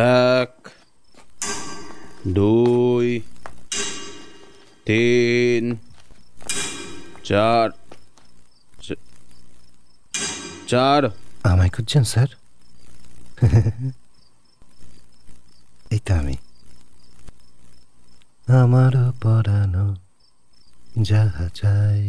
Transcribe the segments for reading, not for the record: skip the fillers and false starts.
এক, দুই, তিন, চার। চার। আমায় খুঁজছেন স্যার? এই তো আমি। আমার পরানো যাহা চাই।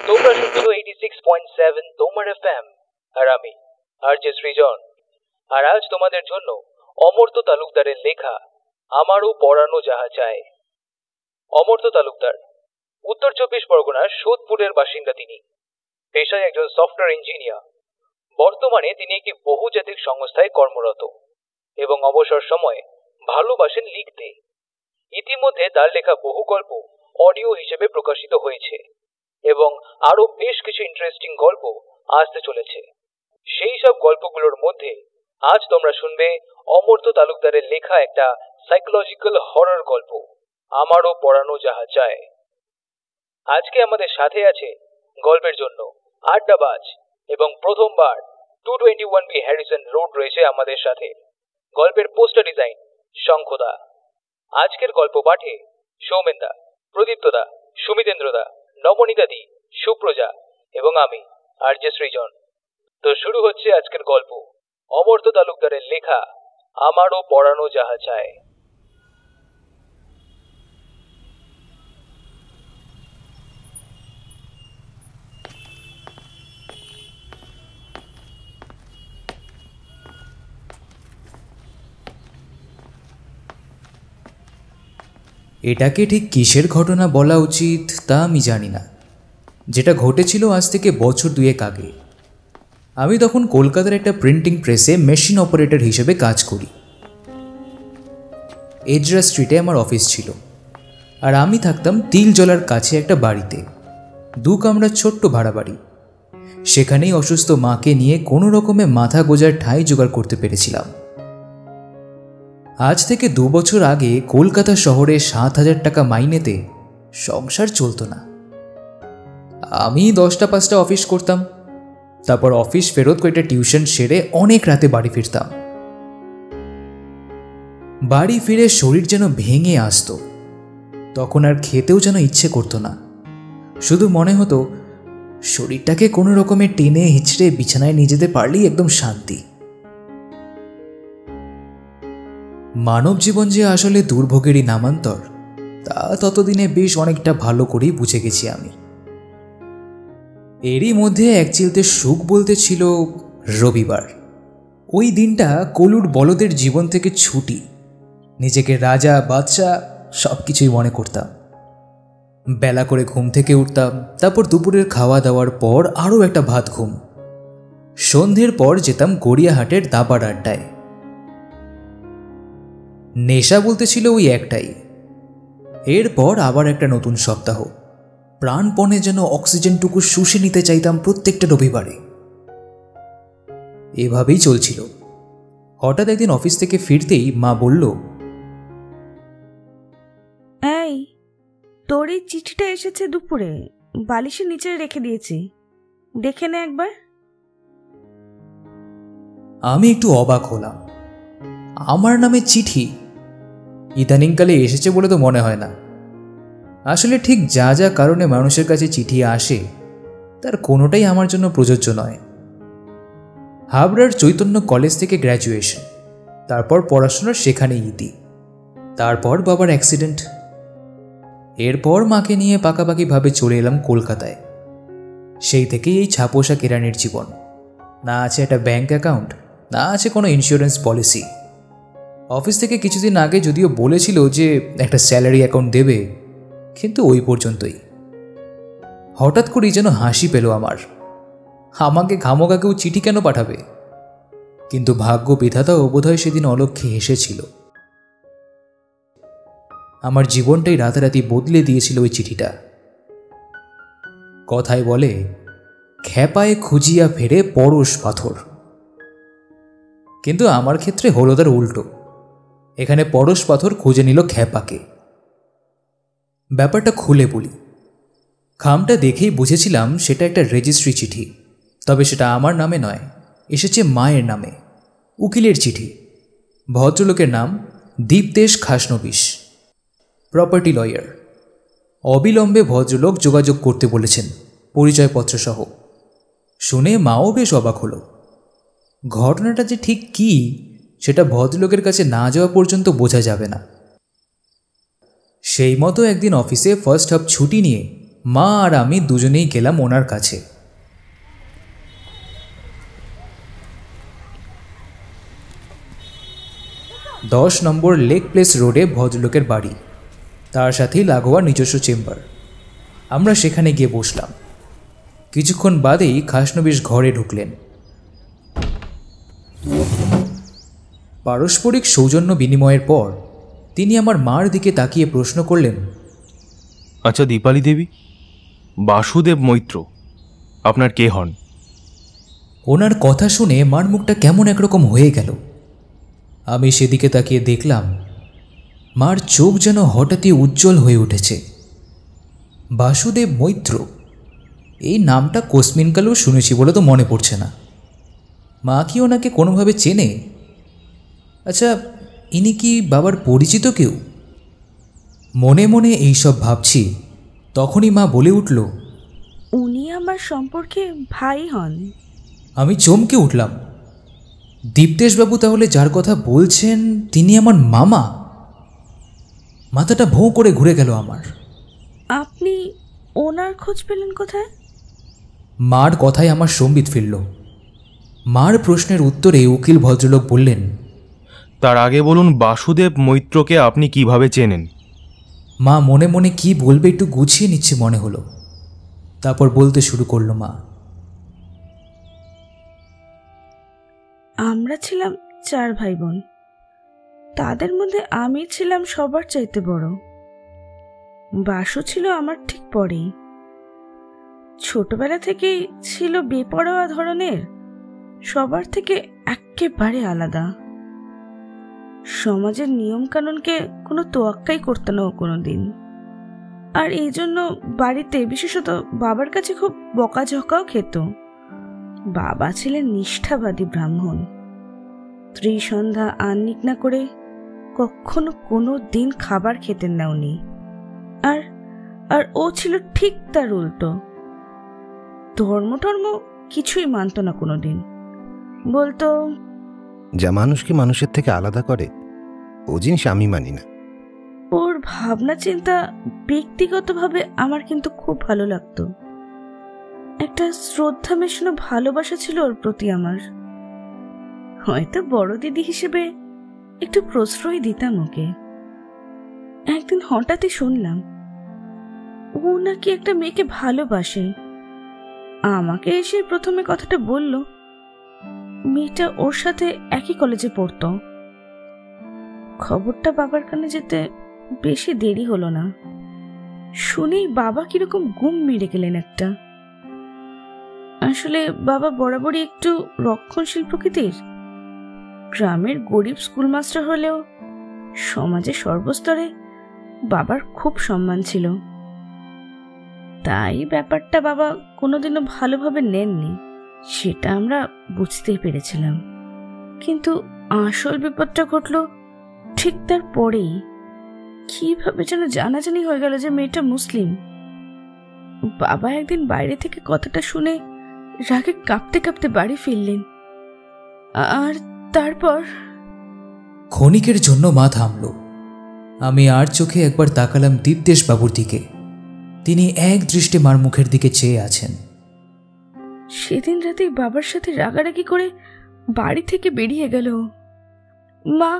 তোমরা শুনছো 86.7 তোমার এফএম, আর আমি আরজে সৃজন। আর আজ তোমাদের জন্য অমর্ত্য তালুকদারের লেখা আমারও পড়ানো যাহা চায়। অমর্ত্য তালুকদার উত্তর 24 পরগনার সোদপুরের বাসিন্দা। তিনি পেশায় একজন সফটওয়্যার ইঞ্জিনিয়ার। বর্তমানে তিনি একটি বহুজাতিক সংস্থায় কর্মরত এবং অবসর সময়ে ভালোবাসেন লিখতে। ইতিমধ্যে তার লেখা বহু গল্প অডিও হিসেবে প্রকাশিত হয়েছে এবং আরো বেশ কিছু ইন্টারেস্টিং গল্প আসতে চলেছে। সেই সব গল্পগুলোর মধ্যে আজ তোমরা শুনবে অমর্ত্য তালুকদারের লেখা একটা সাইকোলজিক্যাল হরর গল্প, আমারও পড়ানো যাহা চায়। আজকে আমাদের সাথে আছে গল্পের জন্য আড্ডাবাজ এবং প্রথমবার 221B হ্যারিসন রোড রয়েছে আমাদের সাথে। গল্পের পোস্টার ডিজাইন শঙ্খদা। আজকের গল্প পাঠে সৌমেনদা, প্রদীপ্তদা, সুমিতেন্দ্রদা, নবনীতাদি, সুপ্রজা এবং আমি আরজে সৃজন। তো শুরু হচ্ছে আজকের গল্প, অমর্ত্য তালুকদারের লেখা আমারও পড়ানো যাহা চায়। এটাকে ঠিক কিসের ঘটনা বলা উচিত তা আমি জানি না। যেটা ঘটেছিল আজ থেকে বছর দুয়েক আগে। আমি তখন কলকাতার একটা প্রিন্টিং প্রেসে মেশিন অপারেটর হিসেবে কাজ করি। এজরা স্ট্রিটে আমার অফিস ছিল, আর আমি থাকতাম তিলজলার কাছে একটা বাড়িতে, 2 কামরার ছোট্ট ভাড়া বাড়ি। সেখানেই অসুস্থ মাকে নিয়ে কোনো রকমে মাথা গোজার ঠাঁই জোগাড় করতে পেরেছিলাম। আজ থেকে 2 বছর আগে কলকাতা শহরে 7,000 টাকা মাইনেতে সংসার চলত না। আমি 10টা 5টা অফিস করতাম, তারপর অফিস ফেরত কয়েকটা টিউশন সেরে অনেক রাতে বাড়ি ফিরতাম। বাড়ি ফিরে শরীর যেন ভেঙে আসতো। তখন আর খেতেও যেন ইচ্ছে করতো না। শুধু মনে হতো শরীরটাকে কোনো রকমে টেনে হিচড়ে বিছানায় নিয়ে যেতে পারলেই একদম শান্তি। মানব জীবন যে আসলে দুর্ভোগেরই নামান্তর, তা ততদিনে বেশ অনেকটা ভালো করেই বুঝে গেছি আমি। এরই মধ্যে এক চিলতে সুখ বলতে ছিল রবিবার। ওই দিনটা কলুর বলদের জীবন থেকে ছুটি। নিজেকে রাজা বাদশা সব কিছুই মনে করতাম। বেলা করে ঘুম থেকে উঠতাম, তারপর দুপুরের খাওয়া দাওয়ার পর আরও একটা ভাত ঘুম। সন্ধ্যের পর যেতাম গড়িয়াহাটের দাবার আড্ডায়। নেশা বলতে ছিল ওই একটাই। এরপর আবার একটা নতুন সপ্তাহ। প্রাণপণে যেন অক্সিজেনটুকু শুষে নিতে চাইতাম প্রত্যেকটা রবিবারে। এভাবেই চলছিল। হঠাৎ একদিন অফিস থেকে ফিরতেই মা বলল, এই তোর এই চিঠিটা এসেছে দুপুরে, বালিশের নিচে রেখে দিয়েছি, দেখে নে একবার। আমি একটু অবাক হলাম। আমার নামে চিঠি? ইদানিংকালে এসেছে বলে তো মনে হয় না। আসলে ঠিক যা যা কারণে মানুষের কাছে চিঠি আসে তার কোনোটাই আমার জন্য প্রযোজ্য নয়। হাবড়ার চৈতন্য কলেজ থেকে গ্র্যাজুয়েশন, তারপর পড়াশোনা সেখানেই ইতি, তারপর বাবার অ্যাক্সিডেন্ট। এরপর মাকে নিয়ে পাকাপাকিভাবে চলে এলাম কলকাতায়। সেই থেকেই এই ছাপোষা কেরানির জীবন। না আছে একটা ব্যাংক অ্যাকাউন্ট, না আছে কোনো ইন্স্যুরেন্স পলিসি। অফিস থেকে কিছুদিন আগে যদিও বলেছিল যে একটা স্যালারি অ্যাকাউন্ট দেবে, কিন্তু ওই পর্যন্তই। হঠাৎ করেই যেন হাসি পেল আমার। আমাকে খামোখা কেউ চিঠি কেন পাঠাবে? কিন্তু ভাগ্য বিধাতাও বোধহয় সেদিন অলক্ষ্যে হেসেছিল। আমার জীবনটাই রাতারাতি বদলে দিয়েছিল ওই চিঠিটা। কথায় বলে, খ্যাপায় খুঁজিয়া ফেরে পরশ পাথর। কিন্তু আমার ক্ষেত্রে হলো তার উল্টো। এখানে পরশ পাথর খুঁজে নিল খ্যাপাকে। ব্যাপারটা খুলে বলি। খামটা দেখেই বুঝেছিলাম সেটা একটা রেজিস্ট্রি চিঠি, তবে সেটা আমার নামে নয়, এসেছে মায়ের নামে। উকিলের চিঠি। ভদ্রলোকের নাম দীপদেশ খাসনবিশ, প্রপার্টি লয়ার। অবিলম্বে ভদ্রলোক যোগাযোগ করতে বলেছেন, পরিচয়পত্র সহ। শুনে মাও বেশ অবাক হলো। ঘটনাটা যে ঠিক কী সেটা ভদ্রলোকের কাছে না যাওয়া পর্যন্ত বোঝা যাবে না। সেই মতো একদিন অফিসে ফার্স্ট হাফ ছুটি নিয়ে মা আর আমি দুজনেই গেলাম ওনার কাছে। দশ নম্বর লেক প্লেস রোডে ভদ্রলোকের বাড়ি, তার সাথেই লাগোয়া নিজস্ব চেম্বার। আমরা সেখানে গিয়ে বসলাম। কিছুক্ষণ বাদেই খাসনবিশ ঘরে ঢুকলেন। পারস্পরিক সৌজন্য বিনিময়ের পর তিনি আমার মার দিকে তাকিয়ে প্রশ্ন করলেন, আচ্ছা দীপালি দেবী, বাসুদেব মৈত্র আপনার কে হন? ওনার কথা শুনে মার মুখটা কেমন একরকম হয়ে গেল। আমি সেদিকে তাকিয়ে দেখলাম মার চোখ যেন হঠাৎই উজ্জ্বল হয়ে উঠেছে। বাসুদেব মৈত্র, এই নামটা কোসমিনকালেও শুনেছি বলে তো মনে পড়ছে না। মা কি ওনাকে কোনোভাবে চেনে? আচ্ছা, ইনি কি বাবার পরিচিত কেউ? মনে মনে এইসব ভাবছি, তখনই মা বলে উঠল, উনি আমার সম্পর্কে ভাই হন। আমি চমকে উঠলাম। দীপদেশবাবু তাহলে যার কথা বলছেন তিনি আমার মামা? মাথাটা ভোঁ করে ঘুরে গেল আমার। আপনি ওনার খোঁজ পেলেন কোথায়? মার কথায় আমার সম্বিত ফিরল। মার প্রশ্নের উত্তরে উকিল ভদ্রলোক বললেন, তার আগে বলুন বাসুদেব মৈত্রকে আপনি কিভাবে চেনেন? মা মনে মনে কি বলবে একটু গুছিয়ে নিচ্ছে মনে হলো। তারপর বলতে শুরু করলো মা। আমরা ছিলাম 4 ভাই বোন। তাদের মধ্যে আমি ছিলাম সবার চাইতে বড়। বাসু ছিল আমার ঠিক পরেই। ছোটবেলা থেকেই ছিল বেপরোয়া ধরনের, সবার থেকে একেবারে আলাদা। সমাজের নিয়ম কানুনকে কোনো তোয়াক্কাই করতো না ও কোনোদিন। আর এই জন্য বাড়িতে, বিশেষত বাবার কাছে খুব বকাঝকাও খেত। বাবা ছিলেন নিষ্ঠাবাদী ব্রাহ্মণ। ত্রিসন্ধ্যা আহ্নিক না করে কখনো কোনো দিন খাবার খেতেন না উনি। আর ও ছিল ঠিক তার উল্টো। ধর্ম কিছুই মানত না কোনোদিন। বলতো, যা মানুষকে মানুষের থেকে আলাদা করে ও জিনিস আমি মানি না। ওর ভাবনা চিন্তা ব্যক্তিগতভাবে আমার কিন্তু খুব ভালো লাগতো। একটা শ্রদ্ধা মেশানো ভালোবাসা ছিল ওর প্রতি আমার। হয়তো বড় দিদি হিসেবে একটু প্রশ্রয় দিতাম ওকে। একদিন হঠাৎই শুনলাম ও নাকি একটা মেয়েকে ভালোবাসে। আমাকে এসে প্রথমে কথাটা বলল। মেয়েটা ওর সাথে একই কলেজে পড়তো। খবরটা বাবার কানে যেতে বেশি দেরি হলো না। শুনেই বাবা কিরকম গুম মেরে গেলেন একটা। আসলে বাবা বরাবরই একটু রক্ষণশীল প্রকৃতির। গ্রামের গরিব স্কুল মাস্টার হলেও সমাজের সর্বস্তরে বাবার খুব সম্মান ছিল। তাই ব্যাপারটা বাবা কোনোদিনও ভালোভাবে নেননি, সেটা আমরা বুঝতেই পেরেছিলাম। কিন্তু আসল বিপদটা ঘটল ঠিক তার পরেই। কিভাবে যেন জানাজানি হয়ে গেল যে মেয়েটা মুসলিম। বাবা একদিন বাইরে থেকে কথাটা শুনে রাগে কাঁপতে কাঁপতে বাড়ি ফিরলেন। আর তারপর ক্ষণিকের জন্য মা থামল। আমি আর চোখে একবার তাকালাম দীপদেশ বাবুর দিকে। তিনি এক দৃষ্টে মার মুখের দিকে চেয়ে আছেন। সেদিন রাতেই বাবার সাথে রাগারাগি করে বাড়ি থেকে বেরিয়ে গেল। মা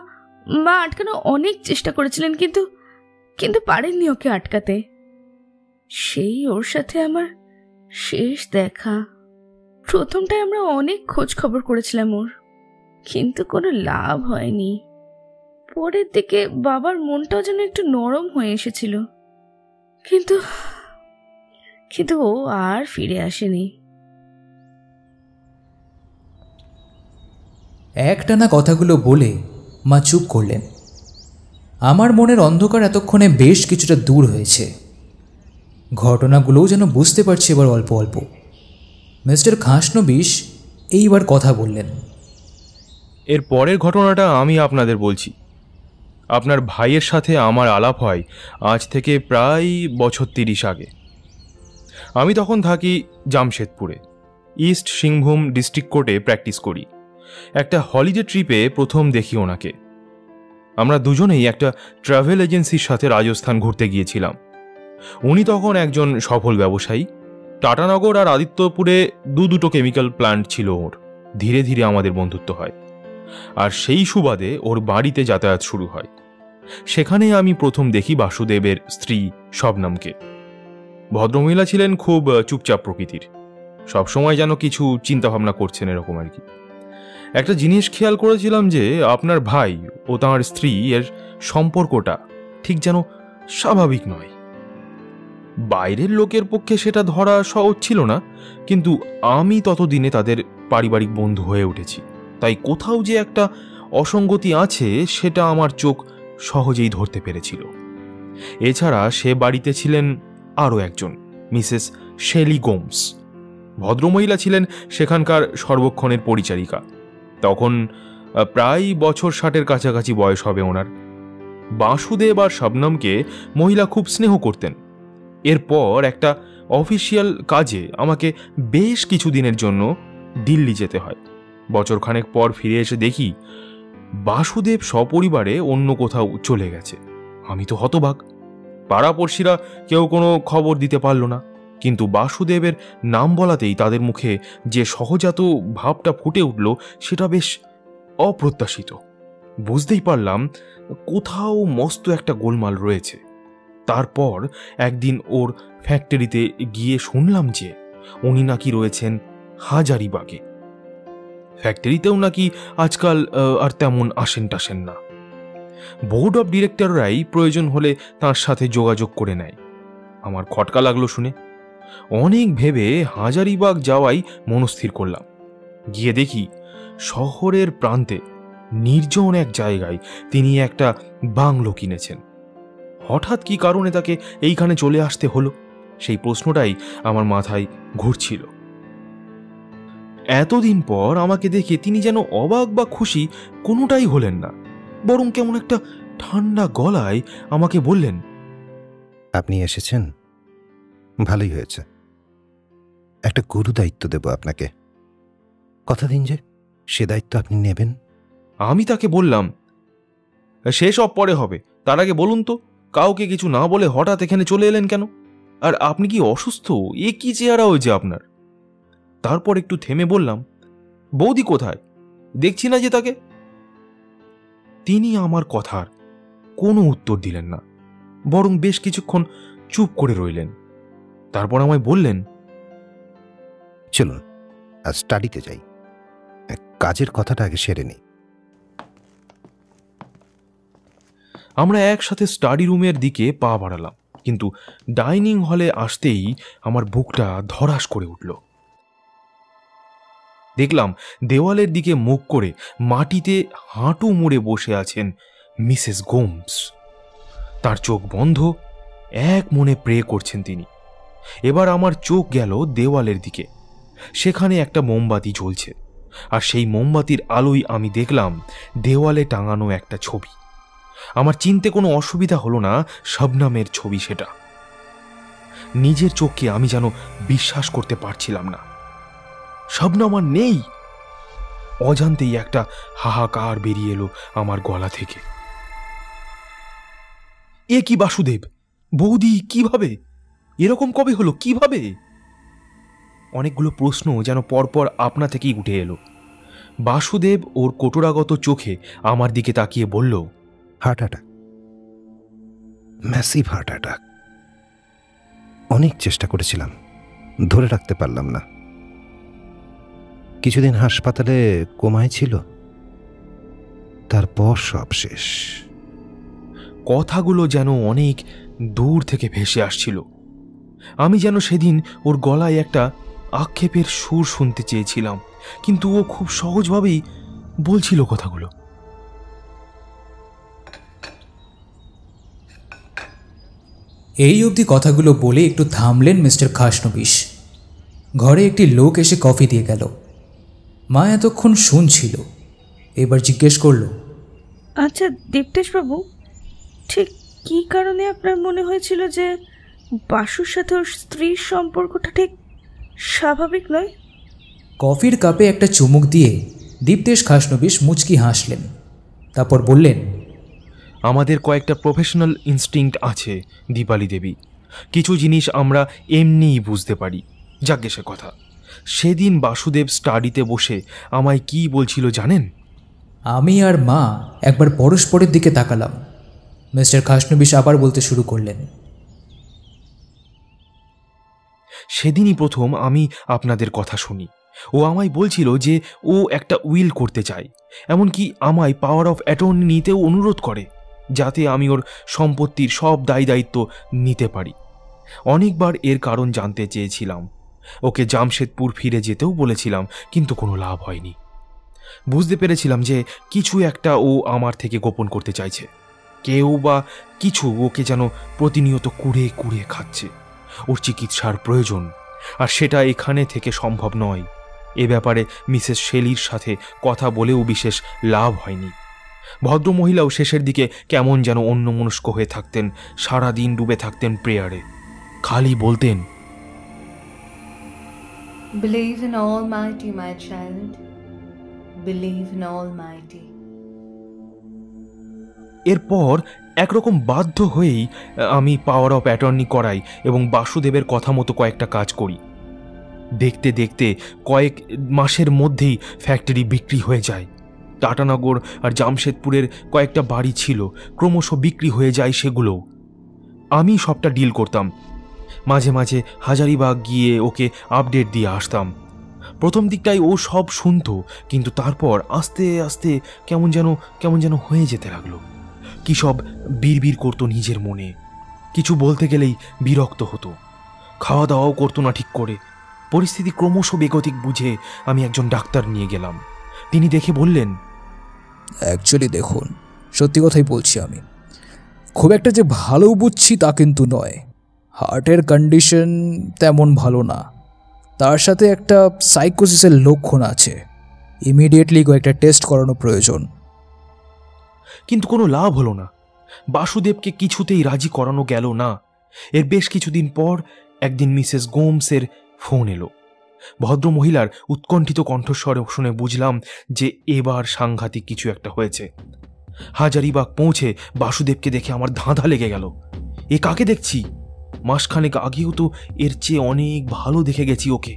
মা আটকানো অনেক চেষ্টা করেছিলেন, কিন্তু কিন্তু পারেননি ওকে আটকাতে। সেই ওর সাথে আমার শেষ দেখা। প্রথমটায় আমরা অনেক খোঁজ খবর করেছিলাম ওর, কিন্তু কোনো লাভ হয়নি। পরের দিকে বাবার মনটাও যেন একটু নরম হয়ে এসেছিল, কিন্তু কিন্তু ও আর ফিরে আসেনি। একটানা কথাগুলো বলে মা চুপ করলেন। আমার মনের অন্ধকার এতক্ষণে বেশ কিছুটা দূর হয়েছে। ঘটনাগুলোও যেন বুঝতে পারছি এবার অল্প অল্প। মিস্টার খাসনবিশ এইবার কথা বললেন। এর পরের ঘটনাটা আমি আপনাদের বলছি। আপনার ভাইয়ের সাথে আমার আলাপ হয় আজ থেকে প্রায় বছর 30 আগে। আমি তখন থাকি জামশেদপুরে, ইস্ট সিংভূম ডিস্ট্রিক্ট কোর্টে প্র্যাকটিস করি। একটা হলিডে ট্রিপে প্রথম দেখি ওনাকে। আমরা দুজনেই একটা ট্রাভেল এজেন্সির সাথে রাজস্থান ঘুরতে গিয়েছিলাম। উনি তখন একজন সফল ব্যবসায়ী। টাটানগর আর আদিত্যপুরে দুটো কেমিক্যাল প্ল্যান্ট ছিল ওর। ধীরে ধীরে আমাদের বন্ধুত্ব হয়, আর সেই সুবাদে ওর বাড়িতে যাতায়াত শুরু হয়। সেখানে আমি প্রথম দেখি বাসুদেবের স্ত্রী শবনমকে। ভদ্রমহিলা ছিলেন, খুব চুপচাপ প্রকৃতির, সবসময় যেন কিছু চিন্তাভাবনা করছেন এরকম আর কি। একটা জিনিস খেয়াল করেছিলাম যে আপনার ভাই ও তাঁর স্ত্রী এর সম্পর্কটা ঠিক যেন স্বাভাবিক নয়। বাইরের লোকের পক্ষে সেটা ধরা সহজ ছিল না, কিন্তু আমি ততদিনে তাদের পারিবারিক বন্ধু হয়ে উঠেছি। তাই কোথাও যে একটা অসঙ্গতি আছে সেটা আমার চোখ সহজেই ধরতে পেরেছিল। এছাড়া সে বাড়িতে ছিলেন আরও একজন, মিসেস শেলি গোমস। ভদ্রমহিলা ছিলেন সেখানকার সর্বক্ষণের পরিচারিকা। তখন প্রায় বছর 60-এর কাছাকাছি বয়স হবে ওনার। বাসুদেব আর শবনমকে মহিলা খুব স্নেহ করতেন। এরপর একটা অফিসিয়াল কাজে আমাকে বেশ কিছুদিনের জন্য দিল্লি যেতে হয়। বছরখানেক পর ফিরে এসে দেখি বাসুদেব সপরিবারে অন্য কোথাও চলে গেছে। আমি তো হতবাক। পাড়াপড়শিরা কেউ কোনো খবর দিতে পারল না, কিন্তু বাসুদেবের নাম বলাতেই তাদের মুখে যে সহজাত ভাবটা ফুটে উঠল সেটা বেশ অপ্রত্যাশিত। বুঝতেই পারলাম কোথাও মস্ত একটা গোলমাল রয়েছে। তারপর একদিন ওর ফ্যাক্টরিতে গিয়ে শুনলাম যে উনি নাকি রয়েছেন হাজারিবাগে। ফ্যাক্টরিতেও নাকি আজকাল আর তেমন আসেন টাসেন না। বোর্ড অফ ডিরেক্টররাই প্রয়োজন হলে তার সাথে যোগাযোগ করে নেয়। আমার খটকা লাগলো শুনে। অনেক ভেবে হাজারিবাগ যাওয়াই মনস্থির করলাম। গিয়ে দেখি শহরের প্রান্তে নির্জন এক জায়গায় তিনি একটা বাংলো কিনেছেন। হঠাৎ কি কারণে তাকে এইখানে চলে আসতে হলো, সেই প্রশ্নটাই আমার মাথায় ঘুরছিল। এতদিন পর আমাকে দেখে তিনি যেন অবাক বা খুশি কোনোটাই হলেন না, বরং কেমন একটা ঠান্ডা গলায় আমাকে বললেন, আপনি এসেছেন, ভালোই হয়েছে। একটা গুরু দায়িত্ব দেব আপনাকে। কথা দিন যে সে দায়িত্ব আপনি নেবেন। আমি তাকে বললাম, সেসব পরে হবে, তার আগে বলুন তো কাউকে কিছু না বলে হঠাৎ এখানে চলে এলেন কেন? আর আপনি কি অসুস্থ? এ কি চেহারা হয়েছে আপনার? তারপর একটু থেমে বললাম, বৌদি কোথায়? দেখছি না যে তাকে। তিনি আমার কথার কোনো উত্তর দিলেন না, বরং বেশ কিছুক্ষণ চুপ করে রইলেন। তারপর আমায় বললেন, চলুন আজ স্টাডিতে যাই, কাজের কথাটা আগে সেরে নিই। আমরা একসাথে স্টাডি রুমের দিকে পা বাড়ালাম, কিন্তু ডাইনিং হলে আসতেই আমার বুকটা ধড়াস করে উঠল। দেখলাম দেওয়ালের দিকে মুখ করে মাটিতে হাঁটু মুড়ে বসে আছেন মিসেস গোমস। তার চোখ বন্ধ, এক মনে প্রে করছেন তিনি। এবার আমার চোখ গেল দেওয়ালের দিকে। সেখানে একটা মোমবাতি জ্বলছে, আর সেই মোমবাতির আলোয় আমি দেখলাম দেওয়ালে টাঙানো একটা ছবি। আমার চিনতে কোনো অসুবিধা হলো না, শবনমের ছবি সেটা। নিজের চোখকে আমি যেন বিশ্বাস করতে পারছিলাম না। শবনম আর নেই। অজান্তেই একটা হাহাকার বেরিয়ে এলো আমার গলা থেকে। এ কি বাসুদেব, বৌদি, কিভাবে এরকম কবে হলো, কিভাবে? অনেকগুলো প্রশ্ন যেন পরপর আপনা থেকেই উঠে এলো। বাসুদেব ওর কটুরাগত চোখে আমার দিকে তাকিয়ে বলল, heart attack, massive heart attack. অনেক চেষ্টা করেছিলাম, ধরে রাখতে পারলাম না। কিছুদিন হাসপাতালে কোমায় ছিল, তারপর সব শেষ। কথাগুলো যেন অনেক দূর থেকে ভেসে আসছিল। আমি যেন সেদিন ওর গলায় একটা আক্ষেপের সুর শুনতে চেয়েছিলাম, কিন্তু ও খুব সহজভাবেই বলছিল কথাগুলো। এই অবধি কথাগুলো বলে একটু থামলেন মিস্টার খাসনবিশ। ঘরে একটি লোক এসে কফি দিয়ে গেল। মা এতক্ষণ শুনছিল, এবার জিজ্ঞেস করল, আচ্ছা দীপ্তেশবাবু, ঠিক কী কারণে আপনার মনে হয়েছিল যে বাসুর সাথে ওর স্ত্রীর সম্পর্কটা ঠিক স্বাভাবিক নয়? কফির কাপে একটা চুমুক দিয়ে দীপ্তেশ খাসনবিশ মুচকি হাসলেন। তারপর বললেন, আমাদের কয়েকটা প্রফেশনাল ইনস্টিংক্ট আছে দীপালি দেবী। কিছু জিনিস আমরা এমনিই বুঝতে পারি। যাজ্ঞে সে কথা, সেদিন বাসুদেব স্টাডিতে বসে আমায় কি বলছিল জানেন? আমি আর মা একবার পরস্পরের দিকে তাকালাম। মিস্টার খাসনবিশ আবার বলতে শুরু করলেন, সেদিনই প্রথম আমি আপনাদের কথা শুনি। ও আমায় বলছিল যে ও একটা উইল করতে চায়, এমনকি আমায় পাওয়ার অফ অ্যাটর্নি নিতেও অনুরোধ করে, যাতে আমি ওর সম্পত্তির সব দায় দায়িত্ব নিতে পারি। অনেকবার এর কারণ জানতে চেয়েছিলাম, ওকে জামশেদপুর ফিরে যেতেও বলেছিলাম, কিন্তু কোনো লাভ হয়নি। বুঝতে পেরেছিলাম যে কিছু একটা ও আমার থেকে গোপন করতে চাইছে। কেউ বা কিছু ওকে যেন প্রতিনিয়ত কুড়ে কুড়ে খাচ্ছে। ওর চিকিৎসার প্রয়োজন, আর সেটা এখানে থেকে সম্ভব নয়। এ ব্যাপারে মিসেস শেলির সাথে কথা বলেও বিশেষ লাভ হয়নি। ভদ্রমহিলাও শেষের দিকে কেমন যেন অন্যমনস্ক হয়ে থাকতেন, সারাদিন ডুবে থাকতেন প্রেয়ারে। খালি বলতেন, Believe in Almighty, my child. Believe in Almighty. এরপর একরকম বাধ্য হয়েই আমি পাওয়ার অফ অ্যাটর্নি করাই এবং বাসুদেবের কথা মতো কয়েকটা কাজ করি। দেখতে দেখতে কয়েক মাসের মধ্যেই ফ্যাক্টরি বিক্রি হয়ে যায়। টাটানগর আর জামশেদপুরের কয়েকটা বাড়ি ছিল, ক্রমশ বিক্রি হয়ে যায় সেগুলোও। আমি সবটা ডিল করতাম। মাঝে মাঝে হাজারিবাগ গিয়ে ওকে আপডেট দিয়ে আসতাম। প্রথম দিকটাই ও সব শুনতো, কিন্তু তারপর আস্তে আস্তে কেমন যেন হয়ে যেতে লাগলো। কি সব বিড়বিড় করতো নিজের মনে, কিছু বলতে গেলেই বিরক্ত হতো। খাওয়া দাওয়াও করতো না ঠিক করে। পরিস্থিতি ক্রমশ বেগতিক বুঝে আমি একজন ডাক্তার নিয়ে গেলাম। তিনি দেখে বললেন, অ্যাকচুয়ালি দেখুন, সত্যি কথাই বলছি, আমি খুব একটা যে ভালো বুঝছি তা কিন্তু নয়। হার্টের কন্ডিশন তেমন ভালো না, তার সাথে একটা সাইকোসিসের লক্ষণ আছে। ইমিডিয়েটলি কয়েকটা টেস্ট করানো প্রয়োজন। কিন্তু কোনো লাভ হলো না। বাসুদেবকে কিছুতেই রাজি করানো গেল না। এর বেশ কিছুদিন পর একদিন মিসেস গোমসের ফোন এলো। ভদ্রমহিলার উৎকণ্ঠিত কণ্ঠস্বরে শুনে বুঝলাম যে এবার সাংঘাতিক কিছু একটা হয়েছে। হাজারিবাগ পৌঁছে বাসুদেবকে দেখে আমার ধাঁধা লেগে গেল। এ কাকে দেখছি? মাসখানেক আগেও তো এর চেয়ে অনেক ভালো দেখে গেছি ওকে।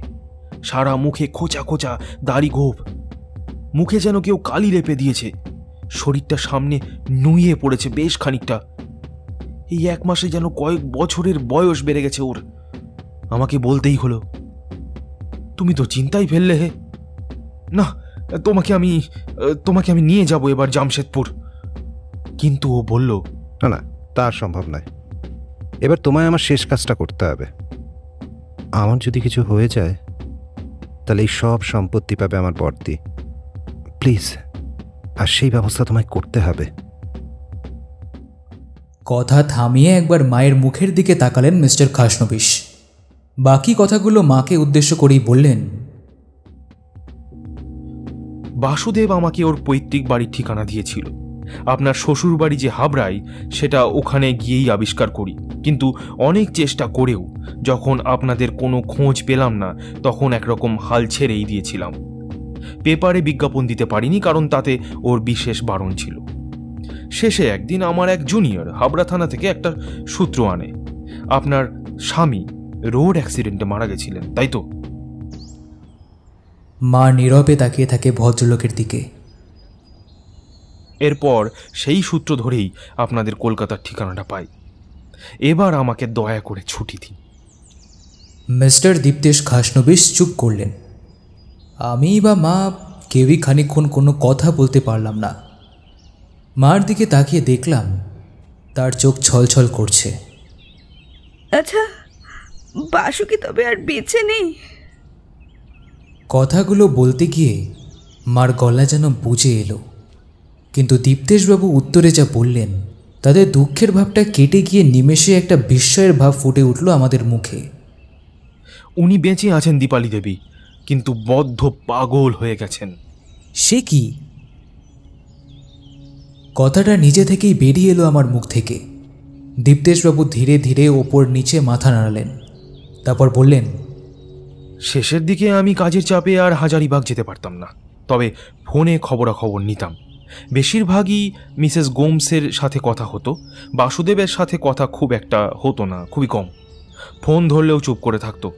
সারা মুখে খোঁচা খোঁচা দাড়ি গোঁফ, মুখে যেন কেউ কালি লেপে দিয়েছে। শরীরটা সামনে নুয়ে পড়েছে বেশ খানিকটা। এই এক মাসে যেন কয়েক বছরের বয়স বেড়ে গেছে ওর। আমাকে বলতেই হলো, তুমি তো চিন্তাই ফেললে হে। না, তোমাকে আমি নিয়ে যাব এবার জামশেদপুর। কিন্তু ও বলল, না না, তা সম্ভব নয়। এবার তোমায় আমার শেষ কাজটা করতে হবে। আমার যদি কিছু হয়ে যায় তাহলে এই সব সম্পত্তি পাবে আমার বর্দি। প্লিজ, আর সেই ব্যবস্থা তোমায় করতে হবে। কথা থামিয়ে একবার মায়ের মুখের দিকে তাকালেন মিস্টার খাসনবিশ। বাকি কথাগুলো মাকে উদ্দেশ্য করেই বললেন, বাসুদেব আমাকে ওর পৈতৃক বাড়ির ঠিকানা দিয়েছিল। আপনার শ্বশুর বাড়ি যে হাবড়ায়, সেটা ওখানে গিয়েই আবিষ্কার করি। কিন্তু অনেক চেষ্টা করেও যখন আপনাদের কোনো খোঁজ পেলাম না, তখন একরকম হাল ছেড়েই দিয়েছিলাম। পেপারে বিজ্ঞাপন দিতে পারিনি, কারণ তাতে ওর বিশেষ বারণ ছিল। শেষে একদিন আমার এক জুনিয়র হাবড়া থানা থেকে একটা সূত্র আনে, আপনার স্বামী রোড অ্যাক্সিডেন্টে মারা গেছিলেন, তাই তো? মা নীরবে তাকিয়ে থাকে ভদ্রলোকের দিকে। এরপর সেই সূত্র ধরেই আপনাদের কলকাতার ঠিকানাটা পাই। এবার আমাকে দয়া করে ছুটি দিন। মিস্টার দীপ্তেশ খাসনবিশ চুপ করলেন। আমি বা মা কেউই খানিকক্ষণ কোনো কথা বলতে পারলাম না। মার দিকে তাকিয়ে দেখলাম তার চোখ ছলছল করছে। আচ্ছা, বাসু কি তবে আর বেঁচে নেই? কথাগুলো বলতে গিয়ে মার গলা যেন বুঝে এলো, কিন্তু দীপ্তেশবাবু উত্তরে যা বললেন তাদের দুঃখের ভাবটা কেটে গিয়ে নিমেষে একটা বিস্ময়ের ভাব ফুটে উঠল আমাদের মুখে। উনি বেঁচে আছেন দীপালি দেবী, কিন্তু বদ্ধ পাগল হয়ে গেছেন। সে কি? কথাটা নিজে থেকেই বেরিয়ে এলো আমার মুখ থেকে। দীপ্তেশবাবু ধীরে ধীরে ওপর নিচে মাথা নাড়ালেন, তারপর বললেন, শেষের দিকে আমি কাজের চাপে আর হাজারিবাগ যেতে পারতাম না, তবে ফোনে খবরাখবর নিতাম। বেশিরভাগই মিসেস গোমসের সাথে কথা হতো, বাসুদেবের সাথে কথা খুব একটা হতো না, খুবই কম। ফোন ধরলেও চুপ করে থাকতো।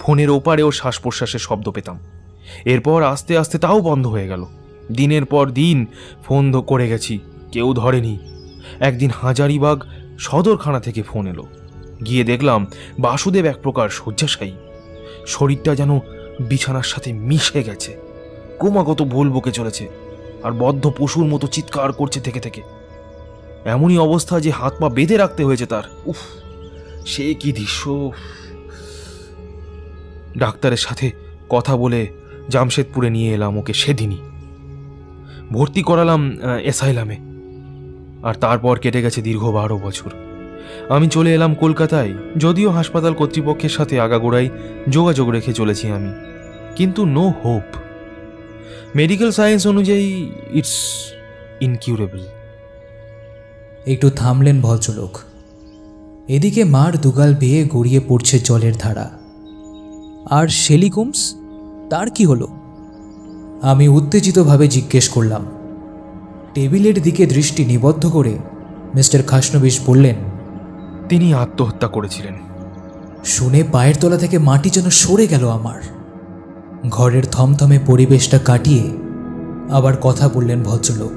ফোনের ওপারেও শ্বাস প্রশ্বাসের শব্দ পেতাম। এরপর আস্তে আস্তে তাও বন্ধ হয়ে গেল। দিনের পর দিন ফোন করে গেছি, কেউ ধরেনি। একদিন হাজারিবাগ সদরখানা থেকে ফোন এলো। গিয়ে দেখলাম বাসুদেব এক প্রকার শয্যাশায়ী, শরীরটা যেন বিছানার সাথে মিশে গেছে, ক্রমাগত ভুল বকে চলেছে আর বদ্ধ পশুর মতো চিৎকার করছে থেকে থেকে। এমনই অবস্থা যে হাত পা বেঁধে রাখতে হয়েছে তার। উফ, সে কি দৃশ্য! ডাক্তারের সাথে কথা বলে জামশেদপুরে নিয়ে এলাম ওকে সেদিনই। ভর্তি করালাম অ্যাসাইলামে। আর তারপর কেটে গেছে দীর্ঘ 12 বছর। আমি চলে এলাম কলকাতায়, যদিও হাসপাতাল কর্তৃপক্ষের সাথে আগাগোড়াই যোগাযোগ রেখে চলেছি আমি, কিন্তু নো হোপ। মেডিকেল সায়েন্স অনুযায়ী ইটস ইনকিউরেবল। একটু থামলেন ভদ্রলোক। এদিকে মার দুগাল বেয়ে গড়িয়ে পড়ছে জলের ধারা। আর শেলি গোমস, তার কি হলো? আমি উত্তেজিতভাবে জিজ্ঞেস করলাম। টেবিলের দিকে দৃষ্টি নিবদ্ধ করে মিস্টার খাসনবিশ বললেন, তিনি আত্মহত্যা করেছিলেন। শুনে পায়ের তলা থেকে মাটি যেন সরে গেল আমার। ঘরের থমথমে পরিবেশটা কাটিয়ে আবার কথা বললেন ভদ্রলোক।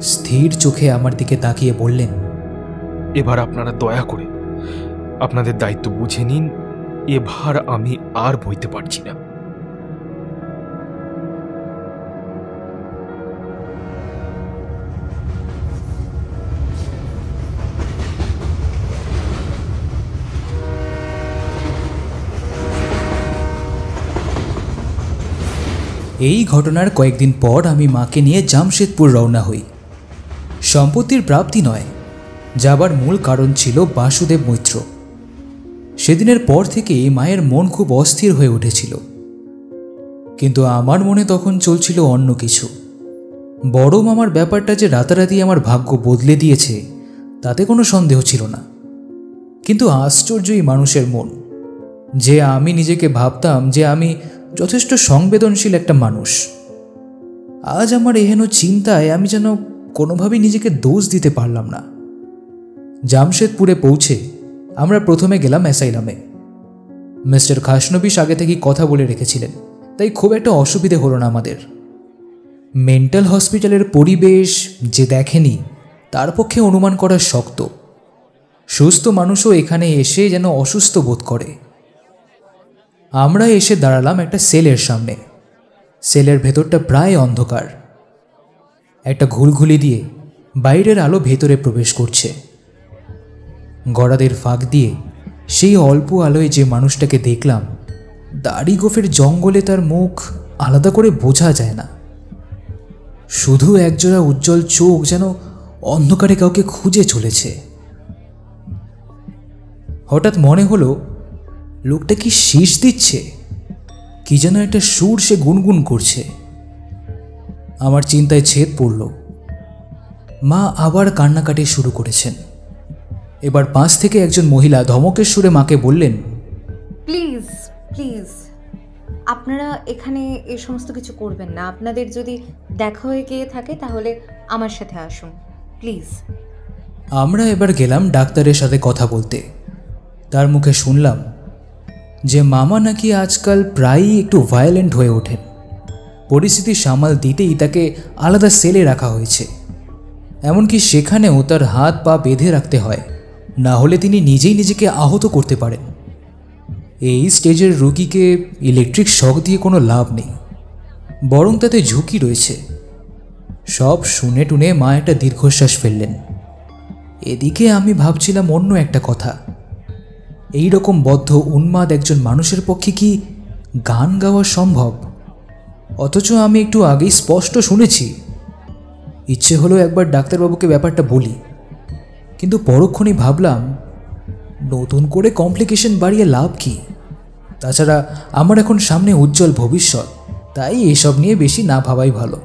স্থির চোখে আমার দিকে তাকিয়ে বললেন, এবার আপনারা দয়া করে আপনাদের দায়িত্ব বুঝে নিন। এ ভার আমি আর বইতে পারছি না। এই ঘটনার কয়েকদিন পর আমি মাকে নিয়ে জামশেদপুর রওনা হই। সম্পত্তির প্রাপ্তি নয়, যাবার মূল কারণ ছিল বাসুদেব মৈত্র। সেদিনের পর থেকেই মায়ের মন খুব অস্থির হয়ে উঠেছিল, কিন্তু আমার মনে তখন চলছিল অন্য কিছু। বড় মামার ব্যাপারটা যে রাতারাতি আমার ভাগ্য বদলে দিয়েছে তাতে কোনো সন্দেহ ছিল না। কিন্তু আশ্চর্যই মানুষের মন, যে আমি নিজেকে ভাবতাম যে আমি যথেষ্ট সংবেদনশীল একটা মানুষ, আজ আমার এহেন চিন্তায় আমি যেন কোনোভাবেই নিজেকে দোষ দিতে পারলাম না। জামশেদপুরে পৌঁছে আমরা প্রথমে গেলাম অ্যাসাইলামে। মিস্টার খাসনবিশ আগে থেকেই কথা বলে রেখেছিলেন, তাই খুব একটা অসুবিধে হলো না আমাদের। মেন্টাল হসপিটালের পরিবেশ যে দেখেনি তার পক্ষে অনুমান করা শক্ত। সুস্থ মানুষও এখানে এসে যেন অসুস্থ বোধ করে। আমরা এসে দাঁড়ালাম একটা সেলের সামনে। সেলের ভেতরটা প্রায় অন্ধকার। একটা ঘুলঘুলি দিয়ে বাইরের আলো ভেতরে প্রবেশ করছে। গড়াদের ফাঁক দিয়ে সেই অল্প আলোয় যে মানুষটাকে দেখলাম, দাড়ি গোফের জঙ্গলে তার মুখ আলাদা করে বোঝা যায় না। শুধু একজোড়া উজ্জ্বল চোখ যেন অন্ধকারে কাউকে খুঁজে চলেছে। হঠাৎ মনে হলো লোকটা কি শীষ দিচ্ছে, কি যেন একটা সুর সে গুনগুন করছে। আমার চিন্তায় ছেদ পড়ল। মা আবার কান্নাকাটি শুরু করেছেন। এবার পাশ থেকে একজন মহিলা ধমকের সুরে মাকে বললেন, প্লিজ প্লিজ, আপনারা এখানে এই সমস্ত কিছু করবেন না। আপনাদের যদি দেখা হয়ে গিয়ে থাকে তাহলে আমার সাথে আসুন প্লিজ। আমরা এবার গেলাম ডাক্তারের সাথে কথা বলতে। তার মুখে শুনলাম যে মামা নাকি আজকাল প্রায়ই একটু ভায়োলেন্ট হয়ে ওঠেন। পরিস্থিতি সামাল দিতেই তাকে আলাদা সেলে রাখা হয়েছে। এমনকি সেখানেও তার হাত পা বেঁধে রাখতে হয়, না হলে তিনি নিজেই নিজেকে আহত করতে পারেন। এই স্টেজের রোগীকে ইলেকট্রিক শক দিয়ে কোনো লাভ নেই, বরং তাতে ঝুঁকি রয়েছে। সব শুনে টুনে মা একটা দীর্ঘশ্বাস ফেললেন। এদিকে আমি ভাবছিলাম অন্য একটা কথা, এই রকম বদ্ধ উন্মাদ একজন মানুষের পক্ষে কি গান গাওয়া সম্ভব? অথচ আমি একটু আগেই স্পষ্ট শুনেছি। ইচ্ছে হলো একবার ডাক্তারবাবুকে ব্যাপারটা বলি, কিন্তু পরক্ষণেই ভাবলাম নতুন করে কমপ্লিকেশন বাড়িয়ে লাভ কি? তাছাড়া আমার এখন সামনে উজ্জ্বল ভবিষ্যৎ, তাই এসব নিয়ে বেশি না ভাবাই ভালো।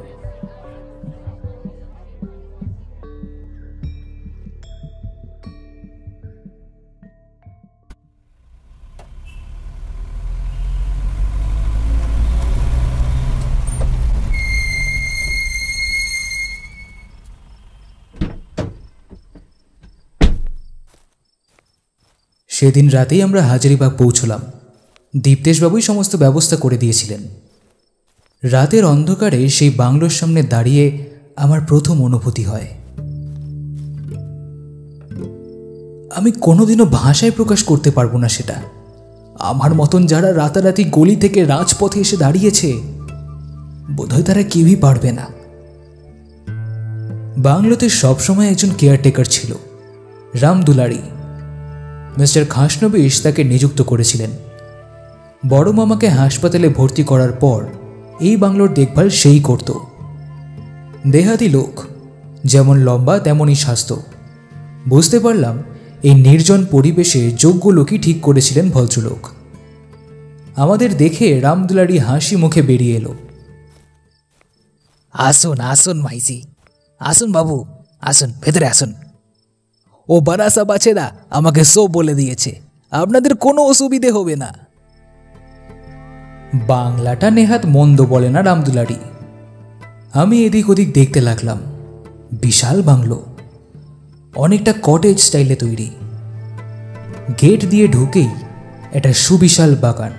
সেদিন রাতেই আমরা হাজারিবাগ পৌঁছলাম। দীপ্তেশবাবুই সমস্ত ব্যবস্থা করে দিয়েছিলেন। রাতের অন্ধকারে সেই বাংলোর সামনে দাঁড়িয়ে আমার প্রথম অনুভূতি হয়। আমি কোনোদিনও ভাষায় প্রকাশ করতে পারবো না সেটা। আমার মতন যারা রাতারাতি গলি থেকে রাজপথে এসে দাঁড়িয়েছে, বোধহয় তারা কেউই পারবে না। বাংলোতে সবসময় একজন কেয়ারটেকার ছিল, রামদুলারি। মিস্টার খাসনবিশ তাকে নিযুক্ত করেছিলেন। বড় মামাকে হাসপাতালে ভর্তি করার পর এই বাংলোর দেখভাল সেই করত। দেহাতি লোক, যেমন লম্বা তেমনই স্বাস্থ্য। বুঝতে পারলাম এই নির্জন পরিবেশে যোগ্য লোকই ঠিক করেছিলেন ভদ্রলোক। আমাদের দেখে রামদুলারি হাসি মুখে বেরিয়ে এলো। আসুন আসুন মাইজি, আসুন বাবু, আসুন ভেতরে আসুন। ও বারাসা বাছেরা আমাকে সব বলে দিয়েছে, আপনাদের কোনো অসুবিধে হবে না। বাংলাটা নেহাত মন্দ বলে না রামদুলারি। আমি এদিক ওদিক দেখতে লাগলাম। বিশাল বাংলো, অনেকটা কটেজ স্টাইলে তৈরি। গেট দিয়ে ঢুকেই একটা সুবিশাল বাগান,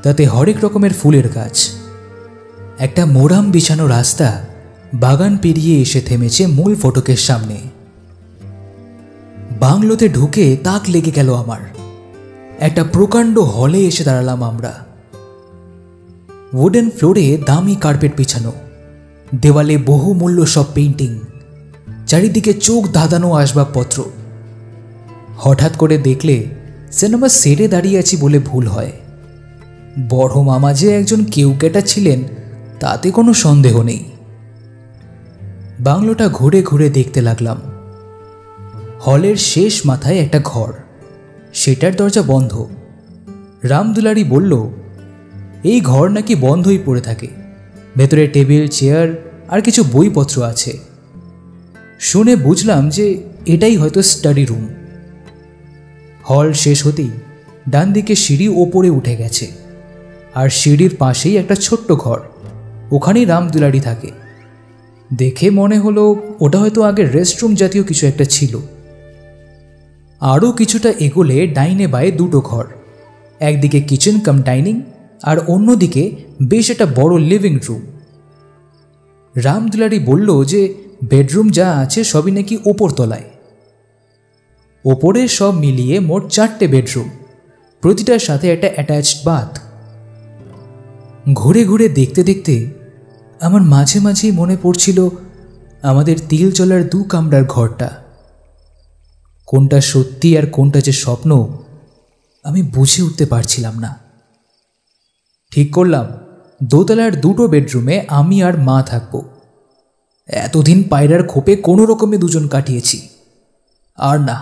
তাতে হরেক রকমের ফুলের গাছ। একটা মোরাম বিছানো রাস্তা বাগান পেরিয়ে এসে থেমেছে মূল ফটকের সামনে। বাংলোতে ঢুকে তাক লেগে গেল আমার। একটা প্রকাণ্ড হলে এসে দাঁড়ালাম আমরা। উডেন ফ্লোরে দামি কার্পেট বিছানো, দেওয়ালে বহুমূল্য সব পেইন্টিং, চারিদিকে চোখ ধাঁধানো আসবাবপত্র। হঠাৎ করে দেখলে সিনেমা সেটে দাঁড়িয়ে আছি বলে ভুল হয়। বড় মামা যে একজন কেউকেটা ছিলেন তাতে কোনো সন্দেহ নেই। বাংলোটা ঘুরে ঘুরে দেখতে লাগলাম। হলের শেষ মাথায় একটা ঘর, সেটার দরজা বন্ধ। রামদুলারি বলল এই ঘর নাকি বন্ধই পড়ে থাকে, ভেতরে টেবিল চেয়ার আর কিছু বইপত্র আছে। শুনে বুঝলাম যে এটাই হয়তো স্টাডি রুম। হল শেষ হতেই ডান দিকে সিঁড়ি ওপরে উঠে গেছে, আর সিঁড়ির পাশেই একটা ছোট্ট ঘর, ওখানেই রামদুলারি থাকে। দেখে মনে হলো ওটা হয়তো আগে রেস্টরুম জাতীয় কিছু একটা ছিল। আরও কিছুটা এগোলে ডাইনে বায়ে দুটো ঘর, একদিকে কিচেন কাম ডাইনিং আর অন্যদিকে বেশ একটা বড় লিভিং রুম। রামদুলারি বলল যে বেডরুম যা আছে সবই নাকি ওপর তলায়। ওপরে সব মিলিয়ে মোট 4টে বেডরুম, প্রতিটার সাথে একটা অ্যাটাচড বাথ। ঘুরে ঘুরে দেখতে দেখতে আমার মাঝে মাঝেই মনে পড়ছিল আমাদের তিলচলার 2 কামরার ঘরটা। কোনটা সত্যি আর কোনটা যে স্বপ্ন আমি বুঝে উঠতে পারছিলাম না। ঠিক করলাম দোতলার 2টো বেডরুমে আমি আর মা থাকব। এতদিন পায়রার খোপে কোনো রকমে দুজন কাটিয়েছি, আর না।